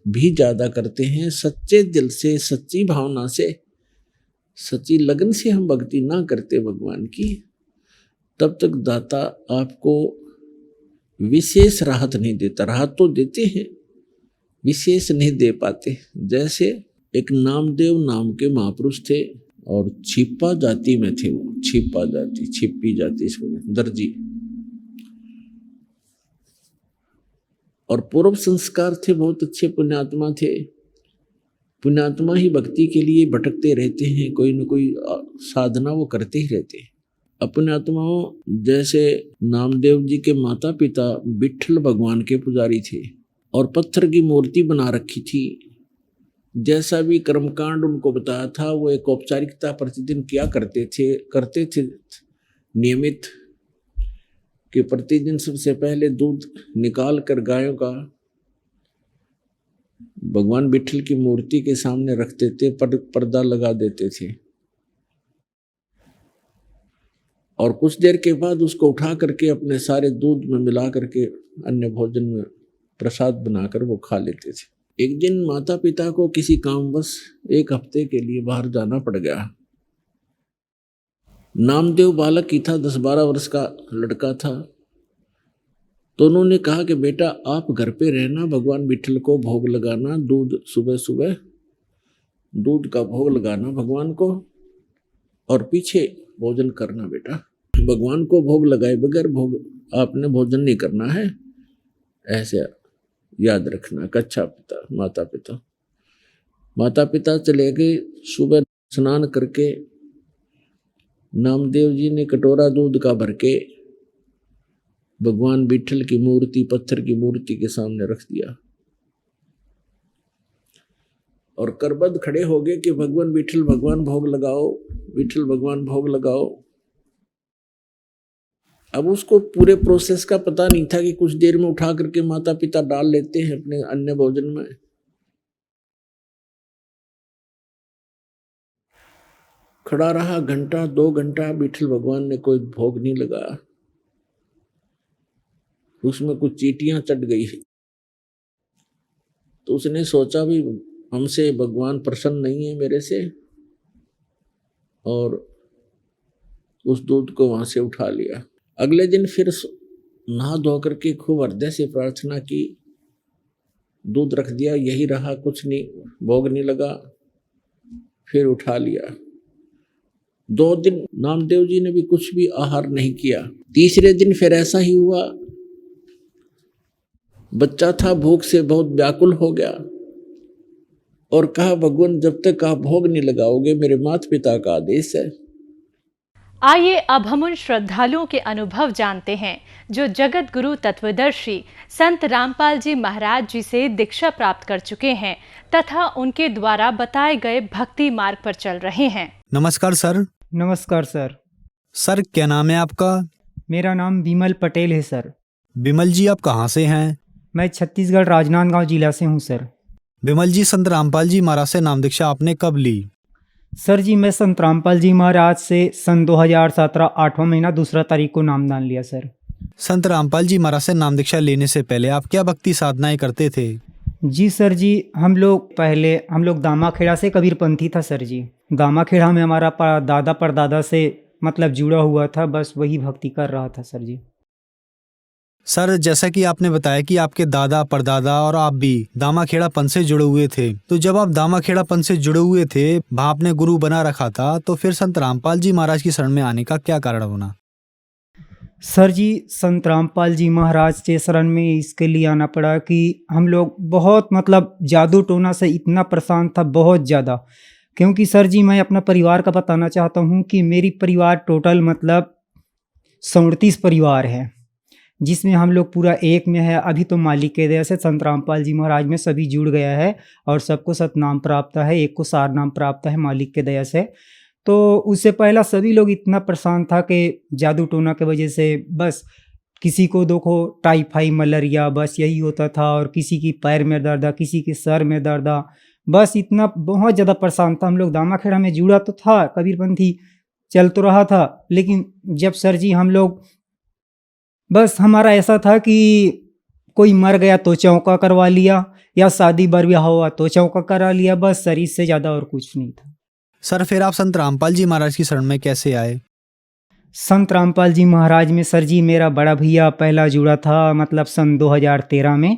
भी ज्यादा करते हैं। सच्चे दिल से, सच्ची भावना से, सच्ची लगन से हम भक्ति ना करते भगवान की, तब तक दाता आपको विशेष राहत नहीं देता। राहत तो देते हैं, विशेष नहीं दे पाते। जैसे एक नामदेव नाम के महापुरुष थे और छिपा जाति में थे। वो छिपा जाति, छिपी जाति इसको दर्जी, और पूर्व संस्कार थे, बहुत अच्छे पुण्यात्मा थे। पुण्यात्मा ही भक्ति के लिए भटकते रहते हैं, कोई न कोई साधना वो करते ही रहते हैं। अपने आत्माओं जैसे नामदेव जी के माता पिता विट्ठल भगवान के पुजारी थे और पत्थर की मूर्ति बना रखी थी। जैसा भी कर्मकांड उनको बताया था वो एक औपचारिकता प्रतिदिन किया करते थे नियमित, कि प्रतिदिन सबसे पहले दूध निकाल कर गायों का भगवान विट्ठल की मूर्ति के सामने रखते थे, पर्दा लगा देते थे, और कुछ देर के बाद उसको उठा करके अपने सारे दूध में मिला करके अन्य भोजन में प्रसाद बनाकर वो खा लेते थे। एक दिन माता पिता को किसी कामवश एक हफ्ते के लिए बाहर जाना पड़ गया। नामदेव बालक ही था, 10-12 वर्ष का लड़का था। तो उन्होंने कहा कि बेटा आप घर पे रहना, भगवान विट्ठल को भोग लगाना, दूध सुबह सुबह दूध का भोग लगाना भगवान को, और पीछे भोजन करना बेटा। भगवान को भोग लगाए बगैर भोग आपने भोजन नहीं करना है, ऐसे याद रखना। कच्छा पिता माता पिता चले गए। सुबह स्नान करके नामदेव जी ने कटोरा दूध का भर के भगवान विट्ठल की मूर्ति, पत्थर की मूर्ति के सामने रख दिया और करबद्ध खड़े हो गए कि भगवान विट्ठल भगवान भोग लगाओ, विट्ठल भगवान भोग लगाओ। अब उसको पूरे प्रोसेस का पता नहीं था कि कुछ देर में उठा करके माता पिता डाल लेते हैं अपने अन्य भोजन में। खड़ा रहा घंटा 2 घंटा, विट्ठल भगवान ने कोई भोग नहीं लगाया। उसमें कुछ चींटियां चढ़ गई। तो उसने सोचा भी हमसे भगवान प्रसन्न नहीं है मेरे से, और उस दूध को वहां से उठा लिया। अगले दिन फिर नहा धो करके खूब हृदय से प्रार्थना की, दूध रख दिया, यही रहा, कुछ नहीं, भोग नहीं लगा, फिर उठा लिया। 2 दिन नामदेव जी ने भी कुछ भी आहार नहीं किया। तीसरे दिन फिर ऐसा ही हुआ। बच्चा था, भूख से बहुत व्याकुल हो गया और कहा भगवान जब तक आप भोग नहीं लगाओगे, मेरे माता पिता का आदेश है। आइए अब हम उन श्रद्धालुओं के अनुभव जानते हैं जो जगत गुरु तत्वदर्शी संत रामपाल जी महाराज जी से दीक्षा प्राप्त कर चुके हैं तथा उनके द्वारा बताए गए भक्ति मार्ग पर चल रहे हैं। नमस्कार सर। नमस्कार सर। सर क्या नाम है आपका? मेरा नाम विमल पटेल है सर। विमल जी आप कहाँ से हैं? मैं छत्तीसगढ़ राजनांदगांव जिला से हूँ सर। विमल जी संत रामपाल जी महाराज से नाम दीक्षा आपने कब ली? सर जी मैं संत रामपाल जी महाराज से सन 2017 8वां महीना 2 तारीख को नामदान लिया सर। संत रामपाल जी महाराज से नाम दीक्षा लेने से पहले आप क्या भक्ति साधनाएं करते थे? जी सर जी, हम लोग दामाखेड़ा से कबीरपंथी था सर जी। दामाखेड़ा में हमारा दादा परदादा से मतलब जुड़ा हुआ था, बस वही भक्ति कर रहा था सर जी। सर जैसा कि आपने बताया कि आपके दादा परदादा और आप भी दामाखेड़ा पंथ से जुड़े हुए थे, तो जब आप दामाखेड़ा पंथ से जुड़े हुए थे, वहाँ आपने गुरु बना रखा था, तो फिर संत रामपाल जी महाराज की शरण में आने का क्या कारण बना? सर जी, संत रामपाल जी महाराज के शरण में इसके लिए आना पड़ा कि हम लोग बहुत मतलब जादू टोना से इतना परेशान था, बहुत ज़्यादा। क्योंकि सर जी मैं अपना परिवार का बताना चाहता हूँ कि मेरी परिवार टोटल मतलब 37 परिवार है, जिसमें हम लोग पूरा एक में है। अभी तो मालिक के दया से संत रामपाल जी महाराज में सभी जुड़ गया है और सबको सतनाम प्राप्त है, एक को सार नाम प्राप्त है मालिक के दया से। तो उससे पहला सभी लोग इतना परेशान था कि जादू टोना के वजह से बस किसी को देखो टाइफाइड मलेरिया बस यही होता था, और किसी की पैर में दर्द आ, किसी के सर में दर्द आ, बस इतना बहुत ज़्यादा परेशान था। हम लोग दामाखेड़ा में जुड़ा तो था, कबीरपंथी चल तो रहा था, लेकिन जब सर जी हम लोग बस हमारा ऐसा था कि कोई मर गया तो चौका करवा लिया, या शादी बरब्याह हुआ तो चौका करा लिया, बस सर इससे ज़्यादा और कुछ नहीं था। सर फिर आप संत रामपाल जी महाराज की शरण में कैसे आए? संत रामपाल जी महाराज में सर जी मेरा बड़ा भैया पहला जुड़ा था, मतलब सन 2013 में।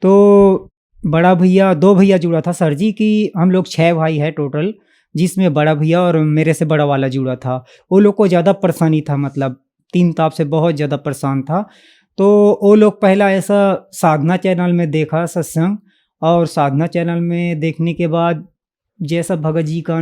तो बड़ा भैया 2 भैया जुड़ा था सर जी, कि हम लोग 6 भाई है टोटल, जिसमें बड़ा भैया और मेरे से बड़ा वाला जुड़ा था। वो लोग को ज़्यादा परेशानी था, मतलब 3 ताप से बहुत ज़्यादा परेशान था। तो वो लोग पहला ऐसा साधना चैनल में देखा सत्संग, और साधना चैनल में देखने के बाद जैसा भगत जी का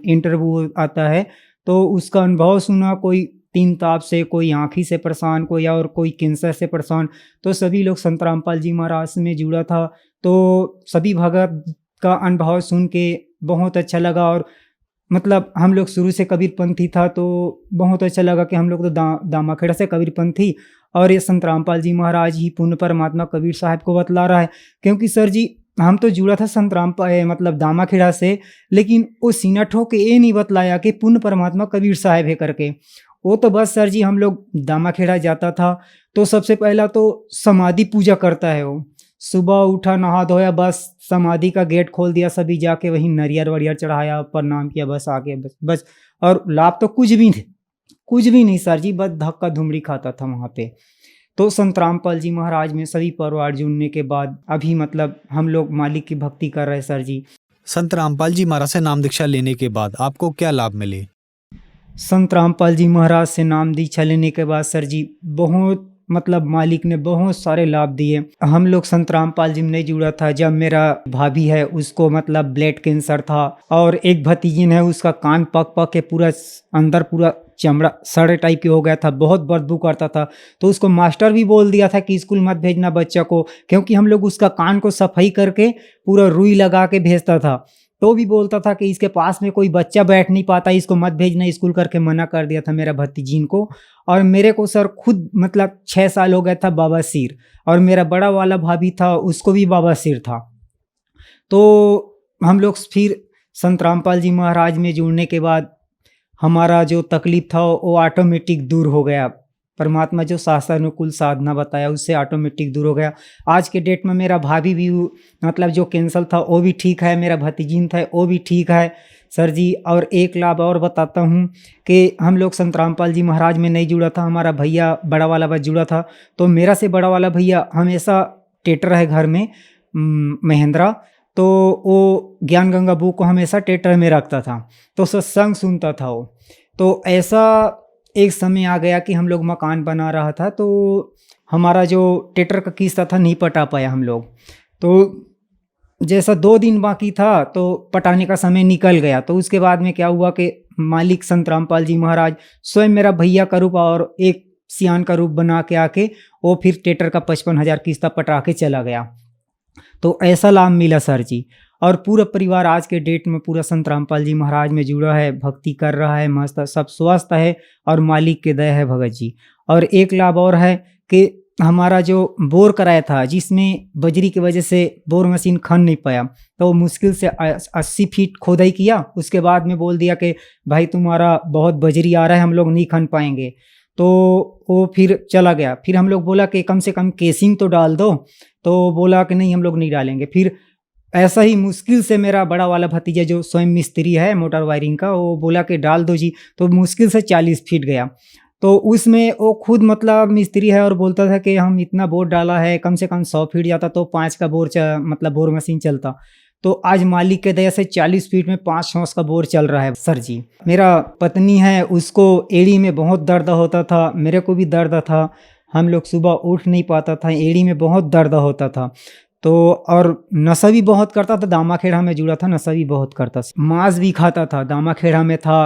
इंटरव्यू आता है तो उसका अनुभव सुना। कोई 3 ताप से, कोई आँखी से परेशान, कोई और कोई कैंसर से परेशान। तो सभी लोग संत रामपाल जी महाराज में जुड़ा था, तो सभी भगत का अनुभव सुन के बहुत अच्छा लगा। और मतलब हम लोग शुरू से कबीरपंथी था, तो बहुत अच्छा लगा कि हम लोग तो दामाखेड़ा से कबीरपंथी, और ये संत रामपाल जी महाराज ही पूर्ण परमात्मा कबीर साहब को बतला रहा है। क्योंकि सर जी हम तो जुड़ा था संत रामपाल मतलब दामाखेड़ा से, लेकिन वो सीना ठोक के ये नहीं बतलाया कि पूर्ण परमात्मा कबीर साहब है करके। वो तो बस सर जी हम लोग दामाखेड़ा जाता था तो सबसे पहला तो समाधि पूजा करता है वो। सुबह उठा, नहा धोया, बस समाधि का गेट खोल दिया, सभी जाके वहीं नरियर वरियर चढ़ाया, प्रणाम किया, बस आगे बस। और लाभ तो कुछ भी नहीं सर जी, बस धक्का धुमड़ी खाता था वहाँ पे। तो संत रामपाल जी महाराज में सभी परिवार जुड़ने के बाद अभी मतलब हम लोग मालिक की भक्ति कर रहे हैं सर जी। संत रामपाल जी महाराज से नाम दीक्षा लेने के बाद आपको क्या लाभ मिले? संत रामपाल जी महाराज से नाम दीक्षा लेने के बाद सर जी बहुत मतलब मालिक ने बहुत सारे लाभ दिए। हम लोग संत रामपाल जी में नहीं जुड़ा था जब मेरा भाभी है उसको मतलब ब्लड कैंसर था, और एक भतीजी है उसका कान पक के पूरा अंदर पूरा चमड़ा सड़े टाइप के हो गया था, बहुत बदबू करता था। तो उसको मास्टर भी बोल दिया था कि स्कूल मत भेजना बच्चा को, क्योंकि हम लोग उसका कान को सफाई करके पूरा रुई लगा के भेजता था। तो भी बोलता था कि इसके पास में कोई बच्चा बैठ नहीं पाता, इसको मत भेजना स्कूल करके मना कर दिया था मेरा भतीजीन को। और मेरे को सर खुद मतलब 6 साल हो गया था बवासीर, और मेरा बड़ा वाला भाभी था उसको भी बवासीर था। तो हम लोग फिर संत रामपाल जी महाराज में जुड़ने के बाद हमारा जो तकलीफ था वो ऑटोमेटिक दूर हो गया। परमात्मा जो शास्त्रानुकूल साधना बताया उससे ऑटोमेटिक दूर हो गया। आज के डेट में मेरा भाभी भी मतलब जो कैंसर था वो भी ठीक है, मेरा भतीजीन था वो भी ठीक है सर जी। और एक लाभ और बताता हूँ कि हम लोग संत रामपाल जी महाराज में नहीं जुड़ा था, हमारा भैया बड़ा वाला बस जुड़ा था। तो मेरा से बड़ा वाला भैया हमेशा टेटर है घर में महेंद्रा, तो वो ज्ञान गंगा बुक को हमेशा टेटर में रखता था, तो सत्संग सुनता था वो। तो ऐसा एक समय आ गया कि हम लोग मकान बना रहा था, तो हमारा जो टेटर का किस्ता था नहीं पटा पाया हम लोग। तो जैसा 2 दिन बाकी था तो पटाने का समय निकल गया। तो उसके बाद में क्या हुआ कि मालिक संत रामपाल जी महाराज स्वयं मेरा भैया का रूप और एक सियान का रूप बना के आके वो फिर टेटर का 55,000 किस्ता पटा के चला गया। तो ऐसा लाभ मिला सर जी। और पूरा परिवार आज के डेट में पूरा संत रामपाल जी महाराज में जुड़ा है, भक्ति कर रहा है, मस्त सब स्वस्थ है और मालिक के दया है भगत जी। और एक लाभ और है कि हमारा जो बोर कराया था जिसमें बजरी की वजह से बोर मशीन खन नहीं पाया, तो मुश्किल से 80 फीट खोदाई किया। उसके बाद में बोल दिया कि भाई तुम्हारा बहुत बजरी आ रहा है, हम लोग नहीं खन पाएंगे। तो वो फिर चला गया। फिर हम लोग बोला कि कम से कम केसिंग तो डाल दो, तो बोला कि नहीं हम लोग नहीं डालेंगे। फिर ऐसा ही मुश्किल से मेरा बड़ा वाला भतीजा जो स्वयं मिस्त्री है मोटर वायरिंग का, वो बोला कि डाल दो जी। तो मुश्किल से 40 फीट गया। तो उसमें वो खुद मतलब मिस्त्री है और बोलता था कि हम इतना बोर डाला है, कम से कम 100 फीट जाता तो 5 का बोर मतलब बोर मशीन चलता। तो आज मालिक के दया से 40 फीट में 5 हॉर्स का बोर चल रहा है सर जी। मेरा पत्नी है, उसको एड़ी में बहुत दर्द होता था, मेरे को भी दर्द था, हम लोग सुबह उठ नहीं पाता था, एड़ी में बहुत दर्द होता था। तो और नशा भी बहुत करता था, दामाखेड़ा में जुड़ा था, नशा भी बहुत करता था, मांस भी खाता था। दामाखेड़ा में था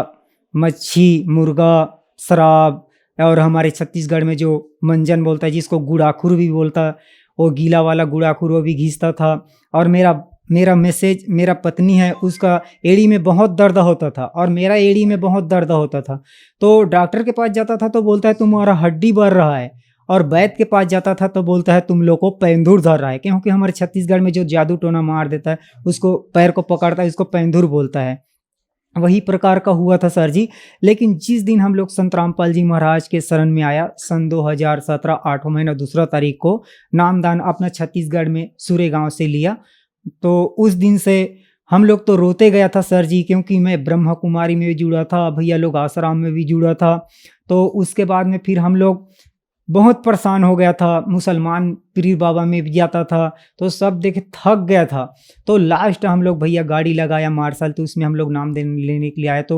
मच्छी, मुर्गा, शराब, और हमारे छत्तीसगढ़ में जो मंजन बोलता है, जिसको गुड़ाखुर भी बोलता है, वो गीला वाला गुड़ाखुर वो भी घिसता था। और मेरा पत्नी है, उसका एड़ी में बहुत दर्द होता था और मेरा एड़ी में बहुत दर्द होता था। तो डॉक्टर के पास जाता था तो बोलता है तुम्हारा हड्डी बढ़ रहा है, और वैद्य के पास जाता था तो बोलता है तुम लोग को पैंधुर धर रहा है, क्योंकि हमारे छत्तीसगढ़ में जो जादू टोना मार देता है उसको पैर को पकड़ता है, उसको पैंधुर बोलता है। वही प्रकार का हुआ था सर जी। लेकिन जिस दिन हम लोग संत रामपाल जी महाराज के शरण में आया, सन 2017 8 महीना 2 तारीख को नामदान अपना छत्तीसगढ़ में सूरे गांव से लिया। तो उस दिन से हम लोग तो रोते गया था सर जी, क्योंकि मैं ब्रह्मा कुमारी में भी जुड़ा था, भैया लोग आश्रम में भी जुड़ा था। तो उसके बाद में फिर हम लोग बहुत परेशान हो गया था, मुसलमान पीर बाबा में भी जाता था, तो सब देखे थक गया था। तो लास्ट हम लोग भैया गाड़ी लगाया मार्शल, तो उसमें हम लोग नाम लेने के लिए आए। तो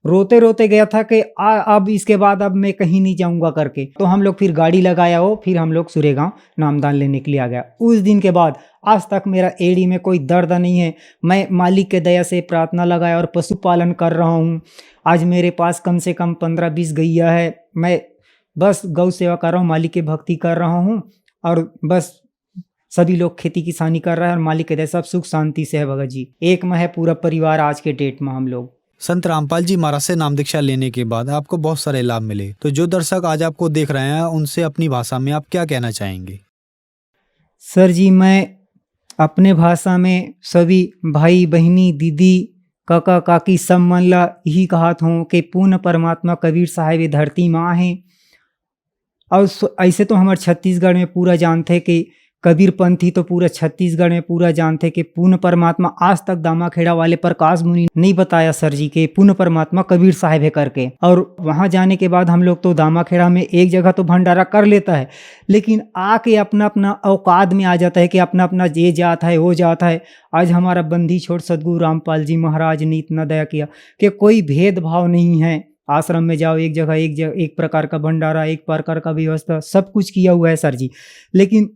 रोते रोते गया था कि अब इसके बाद अब मैं कहीं नहीं जाऊंगा करके। तो हम लोग फिर गाड़ी लगाया हो, फिर हम लोग सूरेगांव नामदान लेने के लिए आ गया। उस दिन के बाद आज तक मेरा एड़ी में कोई दर्द नहीं है। मैं मालिक के दया से प्रार्थना लगाया और पशुपालन कर रहा हूँ। आज मेरे पास कम से कम 15-20 गैया है। मैं बस गौ सेवा कर रहा हूँ, मालिक की भक्ति कर रहा हूँ, और बस सभी लोग खेती किसानी कर रहा है, और मालिक के दया सब सुख शांति से है भगत जी। एक में है पूरा परिवार आज के डेट में हम लोग। संत रामपाल जी महाराज से नाम दीक्षा लेने के बाद आपको बहुत सारे लाभ मिले, तो जो दर्शक आज आपको देख रहे हैं उनसे अपनी भाषा में आप क्या कहना चाहेंगे? सर जी, मैं अपने भाषा में सभी भाई बहनी, दीदी, काका काकी सब मन ला यही कहत हूँ कि पूर्ण परमात्मा कबीर साहिब धरती माँ है। और ऐसे तो हमारे छत्तीसगढ़ में पूरा जानते कि कबीर पंथी तो पूरा छत्तीसगढ़ में पूरा जानते कि पूर्ण परमात्मा, आज तक दामाखेड़ा वाले प्रकाश मुनि नहीं बताया सर जी के पूर्ण परमात्मा कबीर साहिब है करके। और वहाँ जाने के बाद हम लोग तो दामाखेड़ा में एक जगह तो भंडारा कर लेता है, लेकिन आके अपना अपना औकात में आ जाता है कि अपना अपना ये जात है वो जात है। आज हमारा बंदी छोड़ सदगुरु रामपाल जी महाराज ने इतना दया किया कि कोई भेदभाव नहीं है। आश्रम में जाओ, एक जगह एक प्रकार का भंडारा, एक प्रकार का व्यवस्था, सब कुछ किया हुआ है सर जी। लेकिन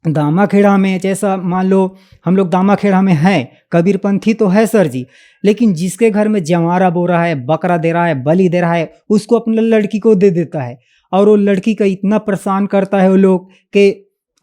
दामाखेड़ा में जैसा मान लो हम लोग दामाखेड़ा में हैं, कबीरपंथी तो है सर जी, लेकिन जिसके घर में जवारा बो रहा है, बकरा दे रहा है, बलि दे रहा है, उसको अपने लड़की को दे देता है। और वो लड़की का इतना परेशान करता है वो लोग कि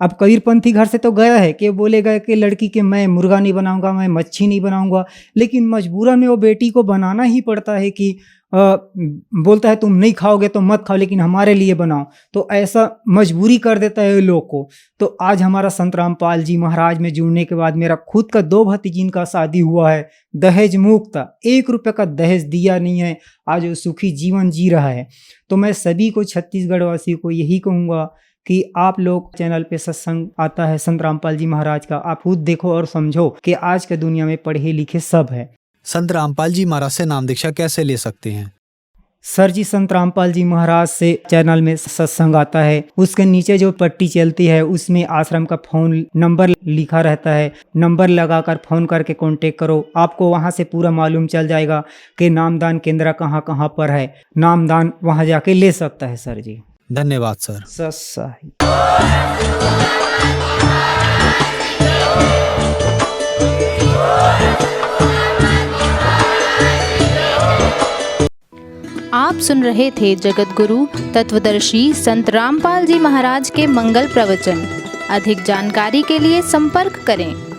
अब कबीरपंथी घर से तो गया है कि बोलेगा कि लड़की के मैं मुर्गा नहीं बनाऊंगा, मैं मच्छी नहीं बनाऊंगा, लेकिन मजबूरन में वो बेटी को बनाना ही पड़ता है कि बोलता है तुम नहीं खाओगे तो मत खाओ, लेकिन हमारे लिए बनाओ। तो ऐसा मजबूरी कर देता है लोग को। तो आज हमारा संत रामपाल जी महाराज में जुड़ने के बाद मेरा खुद का 2 भतीजिन का शादी हुआ है, दहेज मुक्त, 1 रुपये का दहेज दिया नहीं है, आज वो सुखी जीवन जी रहा है। तो मैं सभी को छत्तीसगढ़ वासियों को यही कहूँगा कि आप लोग चैनल पे सत्संग आता है संत रामपाल जी महाराज का, आप खुद देखो और समझो कि आज के दुनिया में पढ़े लिखे सब है। संत रामपाल जी महाराज से नाम दीक्षा कैसे ले सकते हैं? सर जी, संत रामपाल जी महाराज से चैनल में सत्संग आता है, उसके नीचे जो पट्टी चलती है उसमें आश्रम का फोन नंबर लिखा रहता है। नंबर लगाकर फोन करके कांटेक्ट करो, आपको वहां से पूरा मालूम चल जाएगा कि नामदान केंद्र कहाँ कहाँ पर है। नामदान वहां जाके ले सकता है सर जी। धन्यवाद सर। सही। आप सुन रहे थे जगत गुरु तत्वदर्शी संत रामपाल जी महाराज के मंगल प्रवचन। अधिक जानकारी के लिए संपर्क करें।